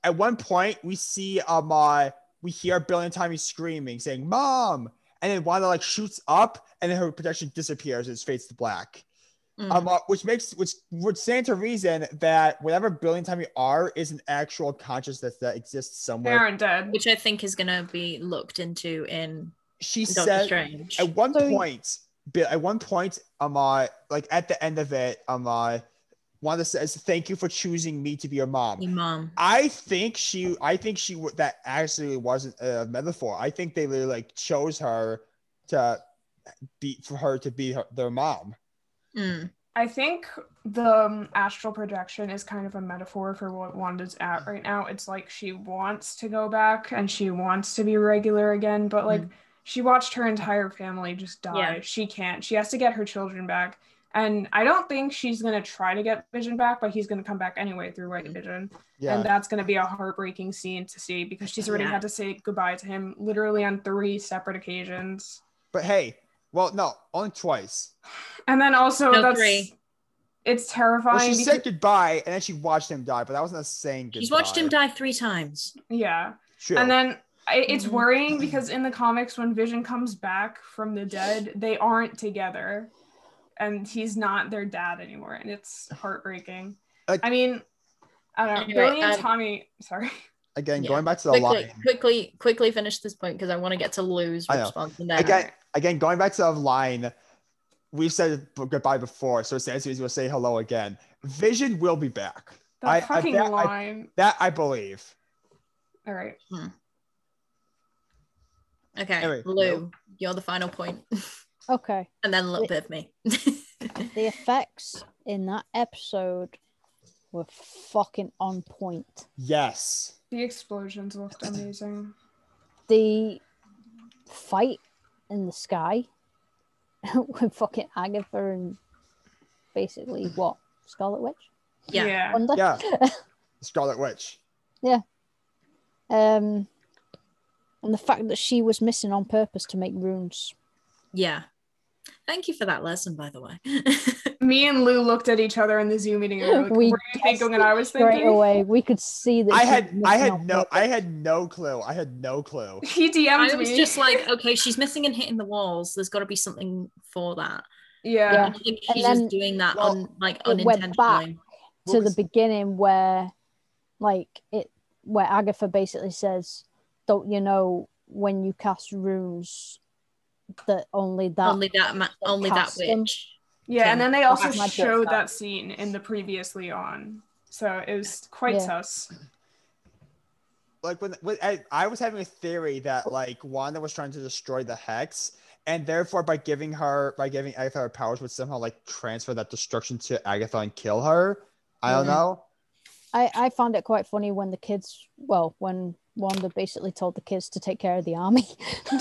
At one point we see we hear Billy and Tommy screaming, saying "Mom!" and then Wanda like shoots up, and then her projection disappears. It fades to black. Which would stand to reason that whatever billion time we are is an actual consciousness that exists They somewhere. aren't dead. Which I think is going to be looked into in She Doctor said Strange. at one point, like at the end of it, Wanda says, "Thank you for choosing me to be your mom." Your mom. I think that actually wasn't a metaphor. I think they literally like chose her to be their mom. I think the astral projection is kind of a metaphor for what Wanda's at right now. It's like she wants to go back and she wants to be regular again, but like she watched her entire family just die. Yeah. She can't. She has to get her children back. And I don't think she's going to try to get Vision back, but he's going to come back anyway through White Vision. Yeah. And that's going to be a heartbreaking scene to see because she's already had to say goodbye to him literally on 3 separate occasions. But hey, well, no, only twice. And then also No, 3. It's terrifying. Well, she said goodbye and then she watched him die, but that wasn't a saying goodbye. She's watched him die 3 times. Yeah. True. And then it's worrying because in the comics, when Vision comes back from the dead, they aren't together. And he's not their dad anymore. And it's heartbreaking. I mean, I don't know. Anyway, Billy and Tommy, sorry. Again, going back to the line. Quickly finish this point because I want to get to Lou's response. And then Again, going back to the line, we've said goodbye before, so it's as easy to say hello again. Vision will be back. That fucking line. That I believe. All right. Okay, Anyway, Lou, you're the final point. Okay. And then a little bit of me. The effects in that episode were fucking on point. Yes. The explosions looked amazing. The fight in the sky with fucking Agatha and basically what? Scarlet Witch? Yeah. Wanda? Yeah. Scarlet Witch. Yeah. And the fact that she was missing on purpose to make runes. Yeah. Thank you for that lesson, by the way. Me and Lou looked at each other in the Zoom meeting and we were like, We were you thinking what I was straight thinking? away. We could see that I had no clue. He DM'd I was me. just like, okay, she's missing and hitting the walls. There's got to be something for that. Yeah. I think And she's then- just doing that it went unintentionally. back to the beginning where Agatha basically says, "Don't you know when you cast runes that only that witch." Yeah, and then they also Magic showed stuff. that scene in the previously on. So it was quite sus. Like when I was having a theory that like Wanda was trying to destroy the Hex, and therefore by giving Agatha her powers would somehow like transfer that destruction to Agatha and kill her. I don't know. I found it quite funny when when Wanda basically told the kids to take care of the army.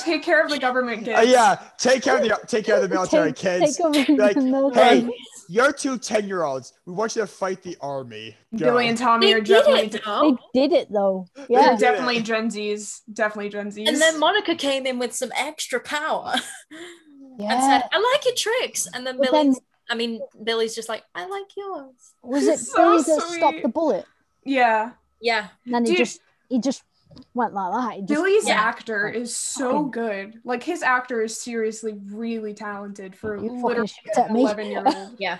Take care of the government kids. Yeah, take care of the military kids. Like, hey, you're 2 10-year-olds. We want you to fight the army. Go. Billy and Tommy They are did definitely it, though. They did it though. they're Yeah. definitely Gen Zs. Definitely Gen Zs. And then Monica came in with some extra power Yeah. and said, "I like your tricks." And then But Billy's just like, "I like yours." Was it So Billy that sweet. stopped the bullet? Yeah. Yeah. And then Dude. he just went like that. He just- Billy's Yeah. actor is so good. Like his actor is seriously really talented for You fucking literally shit at an me. 11-year-old. Yeah.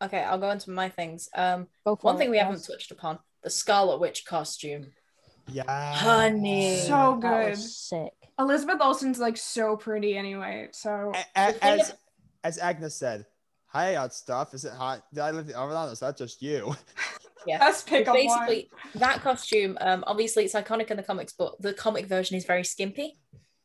Okay, I'll go into my things. Go for One it, thing we guys. haven't touched upon, the Scarlet Witch costume. Yeah. Honey. So That good. was sick. Elizabeth Olsen's like so pretty anyway. So As Agnes said, "Hi, hot stuff. Is it hot? Did I live the oven on? Is that just you?" Yeah. best pickup line. Basically, that costume, obviously it's iconic in the comics, but the comic version is very skimpy.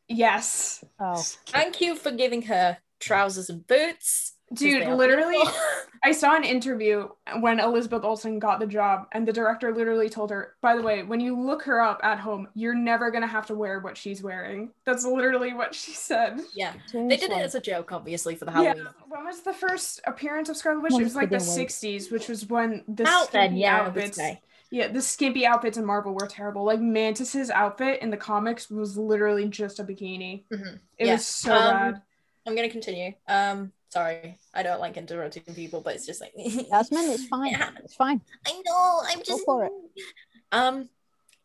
Yes. Oh, Thank you for giving her trousers and boots. 'cause Dude, they are literally, beautiful. I saw an interview when Elizabeth Olsen got the job, and the director literally told her, by the way, when you look her up at home, you're never going to have to wear what she's wearing. That's literally what she said. Yeah, they did it as a joke, obviously, for the Halloween. Yeah. When was the first appearance of Scarlet Witch? Well, It was like the couldn't wait. 60s, which was when the Out then, skimpy yeah, I would outfits. say. Yeah, the skimpy outfits in Marvel were terrible. Like Mantis's outfit in the comics was literally just a bikini. Mhm. It Yeah. was so bad. I'm gonna continue. Sorry, I don't like interrupting people, but it's just like Yasmin, it's fine. Yeah. It's fine. I know. I'm just for it.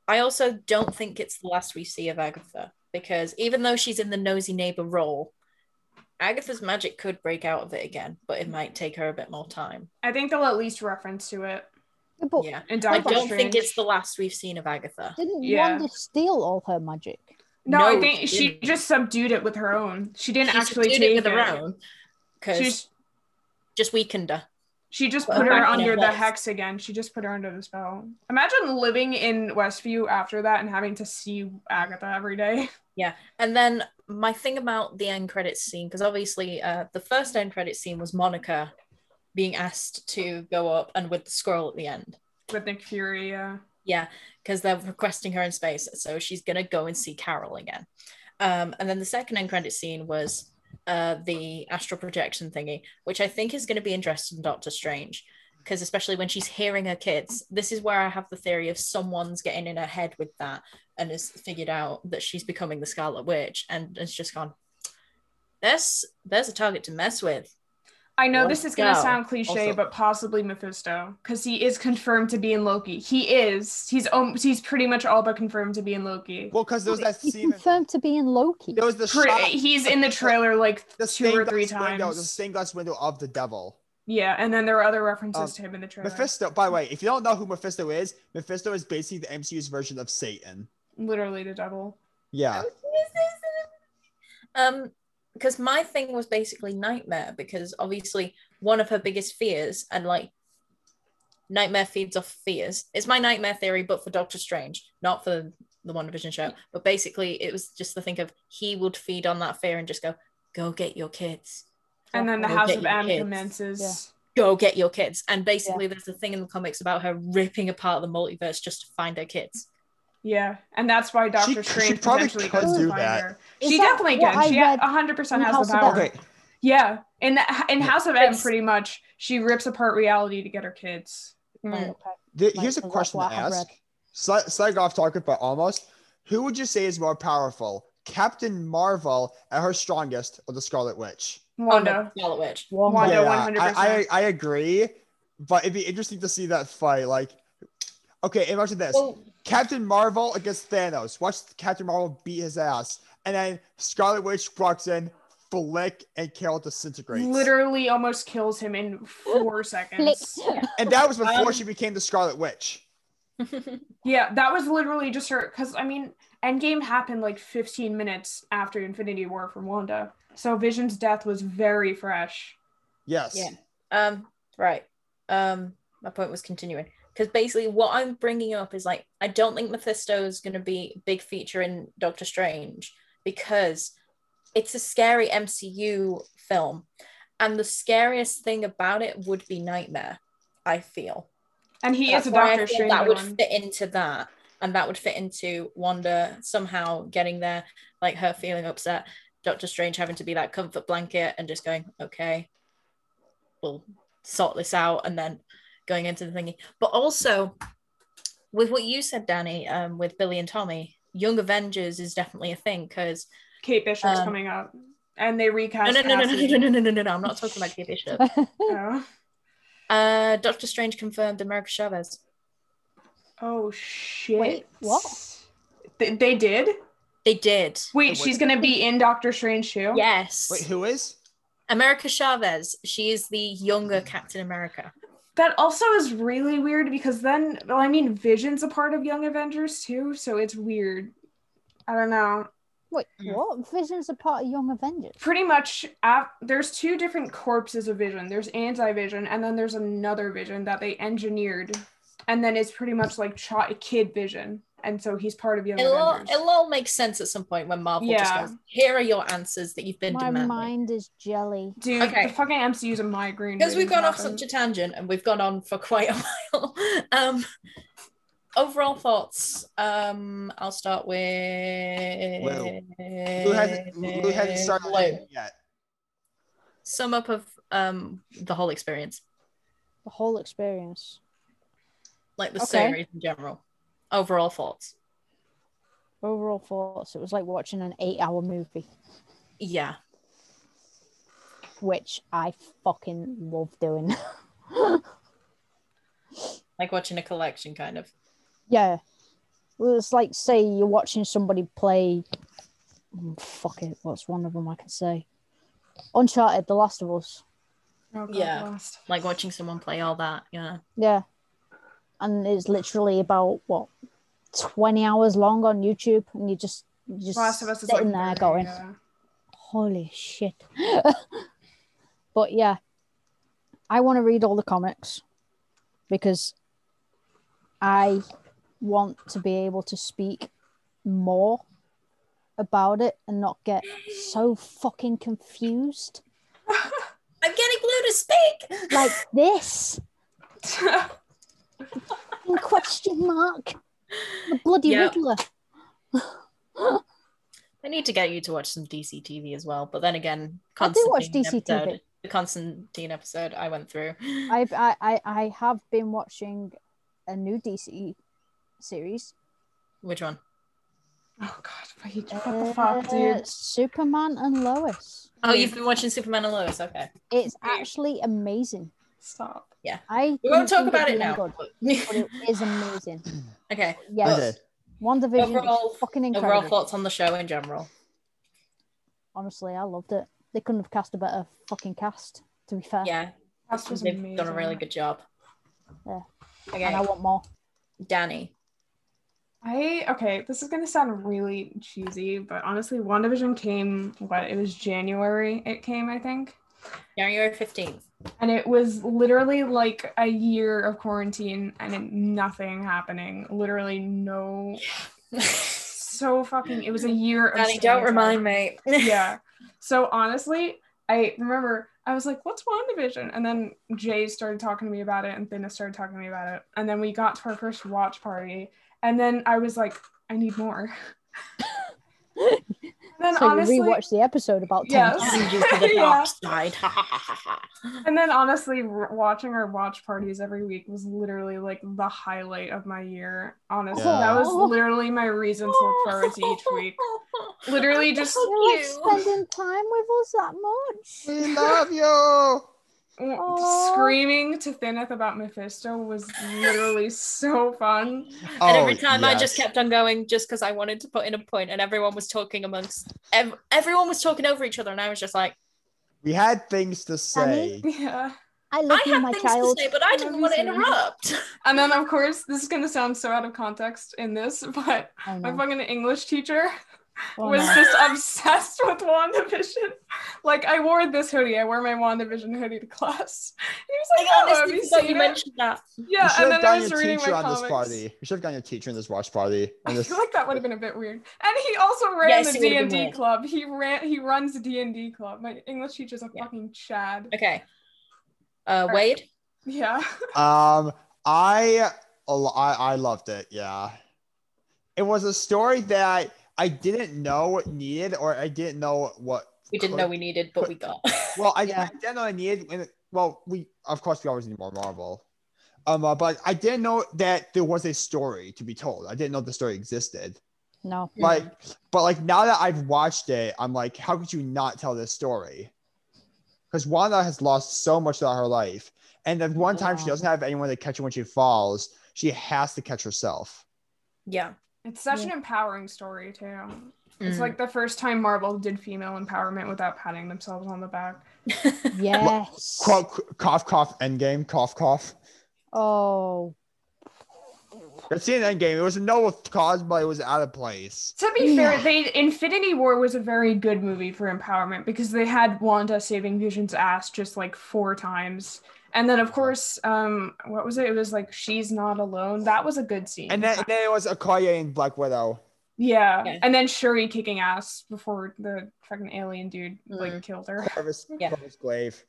I also don't think it's the last we see of Agatha because even though she's in the nosy neighbor role, Agatha's magic could break out of it again, but it might take her a bit more time. I think they'll at least reference to it. But Yeah. In I Doctor don't think Strange. it's the last we've seen of Agatha. didn't Yeah. Wanda steal all her magic? No, No, I think she she didn't. just subdued it with her own. She didn't She actually subdued take it with her own because She's just weakened her. She just Put put her her back in under her the place. hex again. She just put her under the spell. Imagine living in Westview after that and having to see Agatha every day. Yeah. And then my thing about the end credits scene, because obviously the first end credits scene was Monica being asked to go up and with the scroll at the end. With Nick Fury, yeah. Yeah, because they're requesting her in space. So she's going to go and see Carol again. And then the second end credit scene was the astral projection thingy, which I think is going to be interesting in Doctor Strange, because especially when she's hearing her kids, this is where I have the theory of someone's getting in her head with that and has figured out that she's becoming the Scarlet Witch, and it's just gone, there's a target to mess with. I know Let's this is going to go. sound cliche, Also- but possibly Mephisto, because he is confirmed to be in Loki. He is. He's pretty much all but confirmed to be in Loki. Well, because there was that He's scene. confirmed to be in Loki. There was the shot. He's in the trailer like The 2 or 3 stained glass window, the times. stained glass window of the devil. Yeah, and then there were other references to him in the trailer. Mephisto, by the way, if you don't know who Mephisto is basically the MCU's version of Satan. Literally the devil. Yeah. Because my thing was basically Nightmare, because obviously one of her biggest fears, and like Nightmare feeds off fears. It's my nightmare theory, but for Doctor Strange, not for the WandaVision show. But basically, it was just the think of he would feed on that fear and just go get your kids. And then the Go House get of your M kids. commences. Yeah. Go get your kids. And basically, there's a thing in the comics about her ripping apart the multiverse just to find her kids. Yeah, and that's why Doctor She Strange probably potentially could goes to do find that. her. Is She that definitely what can. I She read 100% in has House the of power. Okay. Yeah, in House of M, It's- pretty much, she rips apart reality to get her kids. Mm. Okay. Here's a That's question what to I have ask. read. Slightly off topic, but almost. Who would you say is more powerful, Captain Marvel at her strongest, or the Scarlet Witch? Wanda. Scarlet Witch. Wanda, Yeah, 100%. I agree, but it'd be interesting to see that fight. Like, okay, imagine this: Well, Captain Marvel against Thanos. Watch Captain Marvel beat his ass, and then Scarlet Witch walks in, flick, and Carol disintegrates. Literally almost kills him in 4 seconds. And that was before she became the Scarlet Witch. Yeah, that was literally just her. Because, I mean, Endgame happened like 15 minutes after Infinity War for Wanda. So Vision's death was very fresh. Yes. Yeah. Right. My point was continuing, because basically what I'm bringing up is like, I don't think Mephisto is going to be a big feature in Doctor Strange, because it's a scary MCU film, and the scariest thing about it would be Nightmare, I feel. And he That's is a why I Doctor feel Strange that would villain. fit into that, and that would fit into Wanda somehow getting there, like her feeling upset, Doctor Strange having to be that comfort blanket and just going, okay, we'll sort this out, and then going into the thingy. But also with what you said, Dani, with Billy and Tommy, Young Avengers is definitely a thing, because Kate Bishop's coming up. And they recast no, Cassie. no, I'm not talking about Kate Bishop. Oh. Doctor Strange confirmed America Chavez. Oh, shit. Wait, what? They did? They did. Wait, she's going to be in Doctor Strange too? Yes. Wait, who is? America Chavez. She is the younger Captain America. That also is really weird because then, well, I mean, Vision's a part of Young Avengers too, so it's weird. I don't know. Wait, what? Vision's a part of Young Avengers? Pretty much, there's 2 different corpses of Vision. There's Anti-Vision, and then there's another Vision that they engineered. And then it's pretty much like Kid Vision. And so he's part of Young Avengers. It'll all make sense at some point when Marvel just goes, here are your answers that you've been My demanding. mind is jelly. Dude, Okay. the fucking MCU's a migraine. Because we've waiting to gone off happen. such a tangent and we've gone on for quite a while. Overall thoughts. I'll start with Lou hasn't started Lou. yet. Sum up of the whole experience, The whole experience. like the Okay. series in general. Overall thoughts. Overall thoughts. It was like watching an 8-hour movie, Yeah. which I fucking love doing. Like watching a collection, kind of. Yeah. Well, it's like, say you're watching somebody play. Fuck it. What's one of them I can say? Uncharted, The Last of Us. Oh, God, Yeah. lost. Like watching someone play all that. Yeah. Yeah. And it's literally about, 20 hours long on YouTube. And you just Last of Us is sitting like there very, going, holy shit. But yeah, I want to read all the comics because I want to be able to speak more about it and not get so fucking confused. I'm getting Blue to speak. Like this. In question mark. The bloody Yep. Riddler. I need to get you to watch some DC TV as well. But then again, I do watch Constantine DC episode, TV. the Constantine episode I went through. I have been watching a new DC series. Which one? Oh, God. Wait, what the fuck, dude? Superman and Lois. Oh, you've been watching Superman and Lois. Okay. It's actually amazing. Stop. Yeah. I We won't didn't talk think about it being now. good, but it is amazing. Okay. Yes. Okay. WandaVision Overall- is fucking Overall incredible. thoughts on the show in general. Honestly, I loved it. They couldn't have cast a better fucking cast, to be fair. Yeah. That was They've amazing. done a really good job. Yeah. Okay. And I want more. Dani. Okay, this is gonna sound really cheesy, but honestly, WandaVision came, it was January it came, I think. January 15th. And it was literally like a year of quarantine and nothing happening. Literally no. So fucking, it was a year of Dani, staying don't inside. remind me. Yeah. So honestly, I remember I was like, what's WandaVision? And then Jay started talking to me about it and Thineth started talking to me about it. And then we got to our first watch party. And then I was like, I need more. And then So honestly, you rewatched the episode about 10 Yes. times. Send you to the Yeah. dark side. And then honestly, watching our watch parties every week was literally like the highlight of my year. Honestly, Yeah. that was literally my reason to look forward to each week. Literally just You like spending time with us that much? We love you. Aw. screaming to Thineth about Mephisto was literally so fun. And every time I yes. just kept on going just because I wanted to put in a point and everyone was talking everyone was talking over each other and I was just like, We had things to say. Yeah. I love I you, had my things child. to say, but I didn't want to interrupt. And then of course, this is gonna sound so out of context in this, but Oh, my no. fucking English teacher Oh, was no. just obsessed with WandaVision. Like I wore this hoodie. I wore my WandaVision hoodie to class. He was like, I "Oh, have honestly you forgot seen you it?" mentioned that. Yeah, You should and have then I gotten was your reading teacher my on this comics. party. You should have gotten your teacher in this watch party. I And this, feel like that would have been a bit weird. And he also ran Yes, the it would've been D&D weird. club. He runs the D&D club. My English teacher's a Yeah. fucking Chad. Okay. Wade? Yeah. I loved it. Yeah, it was a story that I didn't know what needed, or I didn't know what We didn't know we needed, but we got. Well, I Yeah. didn't know I needed. Well, we always need more Marvel. But I didn't know that there was a story to be told. I didn't know the story existed. No. But now that I've watched it, I'm like, how could you not tell this story? Because Wanda has lost so much throughout her life, and the one time she Yeah. doesn't have anyone to catch her when she falls, she has to catch herself. Yeah. It's such Yeah. an empowering story, too. It's Mm. like the first time Marvel did female empowerment without patting themselves on the back. Yes. Cough, cough, endgame, cough, cough. Oh. It's in Endgame. It was a noble cause, but it was out of place. To be Yeah. fair, Infinity War was a very good movie for empowerment because they had Wanda saving Vision's ass just like 4 times. And then, of course, what was it? It was like, she's not alone. That was a good scene. And then it was Okoye and Black Widow. Yeah. Yeah. And then Shuri kicking ass before the fucking alien dude like Mm. killed her. Corvus, Yeah. Corvus Glaive.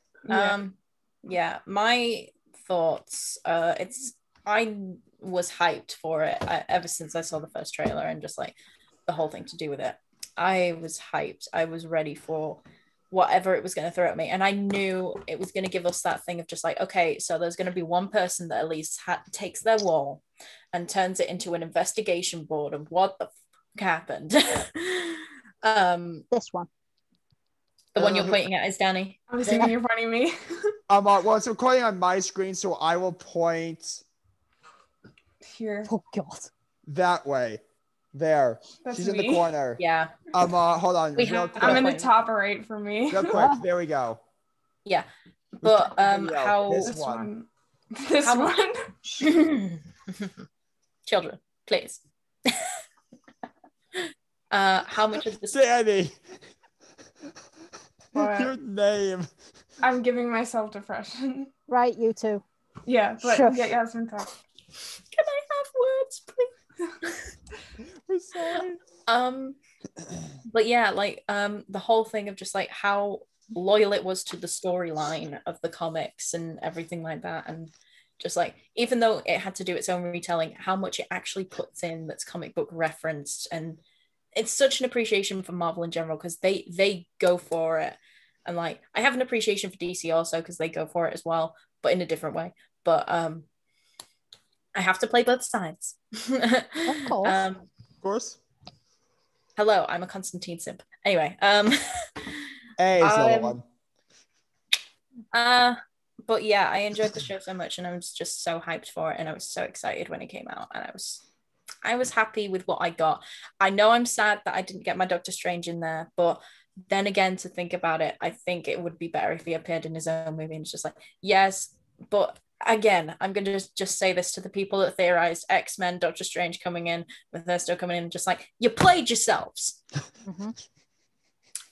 Yeah, my thoughts, I was hyped for it ever since I saw the first trailer and just like the whole thing to do with it. I was hyped. I was ready for whatever it was going to throw at me, and I knew it was going to give us that thing of just like, okay, so there's going to be one person that at least takes their wall and turns it into an investigation board of what the fuck happened. This one. The one you're pointing at is Dani. I was thinking you're pointing me. Well, it's recording on my screen, so I will point Here. Oh, God. that way. There. That's She's in me. the corner. Yeah. Hold on. We real have- quick. I'm in the Point. top right for me. Real quick. There we go. Yeah. But Video. how This This one. one. This How much- one. children, please. How much of this? Dani. What? Your name. I'm giving myself depression. Right, you two. Yeah, but Shush. get Yasmin talk. Can I have words, please? We're sorry. But yeah, like the whole thing of just like how loyal it was to the storyline of the comics and everything like that, and just like even though it had to do its own retelling, how much it actually puts in that's comic book referenced. And it's such an appreciation for Marvel in general because they go for it. And like I have an appreciation for DC also because they go for it as well, but in a different way. But I have to play both sides. Of course. Of course. Hello, I'm a Constantine simp. Anyway, Hey, it's another one. but yeah, I enjoyed the show so much, and I was just so hyped for it, and I was so excited when it came out, and I was happy with what I got. I know I'm sad that I didn't get my Doctor Strange in there, but then again, to think about it, I think it would be better if he appeared in his own movie. And it's just like, yes, but again, I'm going to just say this to the people that theorized X-Men, Doctor Strange coming in, Mephisto coming in, just like, you played yourselves. Mhm.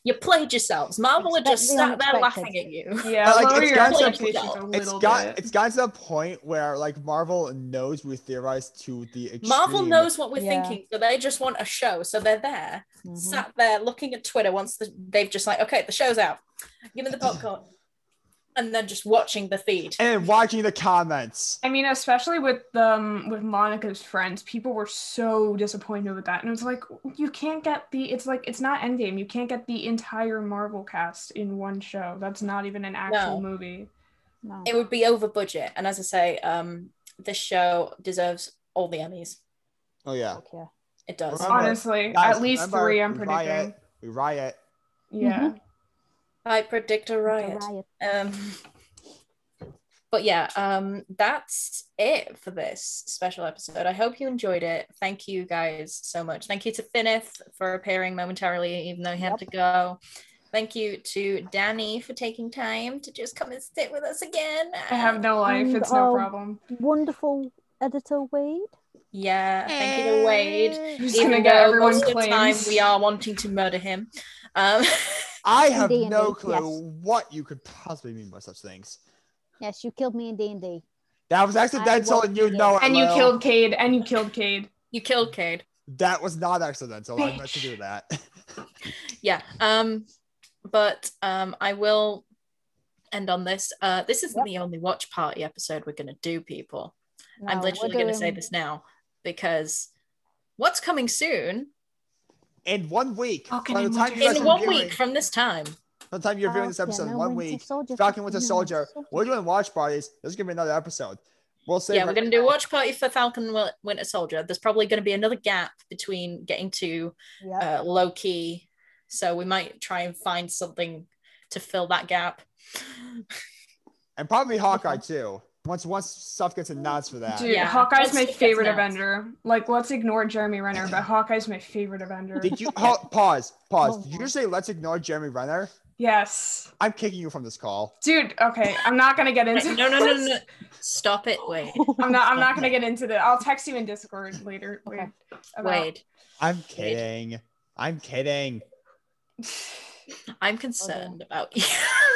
You played yourselves. Marvel are Expect just the sat there unexpected. laughing at you. Yeah, Like, lower it's your gotten to- expectations a little bit. It's gotten to the point where like Marvel knows we theorize to the extreme. Marvel knows what we're Yeah. thinking, so they just want a show. So they're there, Mhm. sat there looking at Twitter once they've just like, okay, the show's out. Give me the popcorn. And then just watching the feed. And watching the comments. I mean, especially with Monica's friends, people were so disappointed with that, and it's like you can't get it's not Endgame. You can't get the entire Marvel cast in one show. That's not even an actual No. movie. No. It would be over budget. And as I say, this show deserves all the Emmys. Oh yeah. Fuck yeah. It does. Remember- Honestly, Guys, at least remember, 3. I'm we predicting. riot. We riot. Yeah. Mhm. I predict a riot. But yeah, that's it for this special episode. I hope you enjoyed it. Thank you guys so much. Thank you to Thineth for appearing momentarily, even though he had to go. Thank you to Dani for taking time to just come and sit with us again. I have no life. And, It's no oh, problem. Wonderful editor Wade. Yeah, thank you to Wade. Who's Even gonna get though everyone most of the time claims. we are wanting to murder him. I have D&D, no clue yes. what you could possibly mean by such things. Yes, you killed me in D&D. That was accidental, won't and you forget. know it. And you Lil. killed Cade. And you killed Cade. You killed Cade. That was not accidental. I meant to do that. Yeah. But I will end on this. This isn't the only watch party episode we're gonna do, people. I'm No, literally we're gonna say doing- this now because what's coming soon In 1 week. Fucking By the time you Winter guys in are 1 viewing- week from this time. By the time you're viewing this episode, in 1 week, Falcon Winter Soldier. We're doing watch parties. There's gonna be another episode. We'll say Yeah, we're gonna do a watch party for Falcon Winter Soldier. There's probably gonna be another gap between getting to Yeah. Loki, so we might try and find something to fill that gap. and probably Hawkeye too. Once stuff gets announced for that. Dude, Yeah, Hawkeye's once my it gets favorite announced. Avenger. Like, let's ignore Jeremy Renner, but Hawkeye's my favorite Avenger. Did you pause? Oh, Did you say let's ignore Jeremy Renner? Yes. I'm kicking you from this call. Dude, okay, I'm not gonna get into No. Stop it, Wade. I'm not gonna get into that. I'll text you in Discord later. Okay. Wade. I'm kidding. I'm kidding. I'm concerned about you.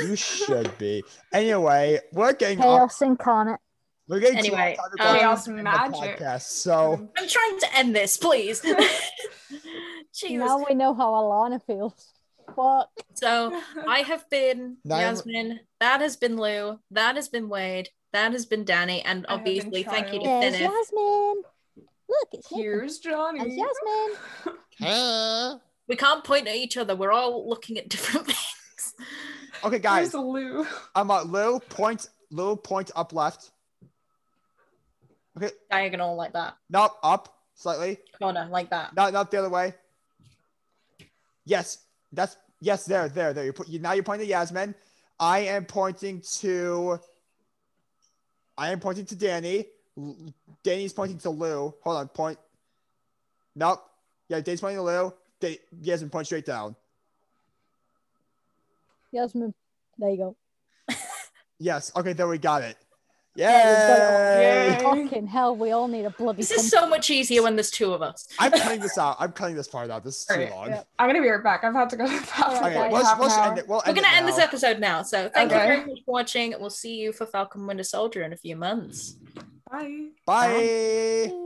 You should be. Anyway, we're getting Chaos incarnate. we're getting Anyway, too off topic on Chaos the magic. podcast, so I'm trying to end this, please. Jesus. Now we know how Alana feels. Fuck. So I have been Now- Yasmin. That has been Lou. That has been Wade. That has been Dani. And I have been obviously, thank you to Child. There's Thineth. Yasmin. Look, it's Nathan. Here's Johnny. There's Yasmin. We can't point at each other. We're all looking at different things. okay, guys. Here's Lou. Lou point up left. Okay, Diagonal like that. no, up slightly. Corner like that. Not the other way. Yes, there. Now you're pointing to Yasmin. I am pointing to Dani. Dani's pointing to Lou. Hold on, point. Nope. Yeah, Dave's pointing to Lou. Yasmin, point straight down. Yasmin, there you go. Yes. Okay, there we got it. Yeah, Yay! Fucking hell, we all need a bloody. This is so much easier when there's two of us. I'm cutting this out. I'm cutting this part out. This is too Alright, long. yeah. I'm gonna be right back. I've had to go to the bathroom. Okay, Okay, let's half an end hour. it. We're We're going to end this now. episode now. So thank you Okay. very much for watching. We'll see you for Falcon Winter Soldier in a few months. Bye. Bye.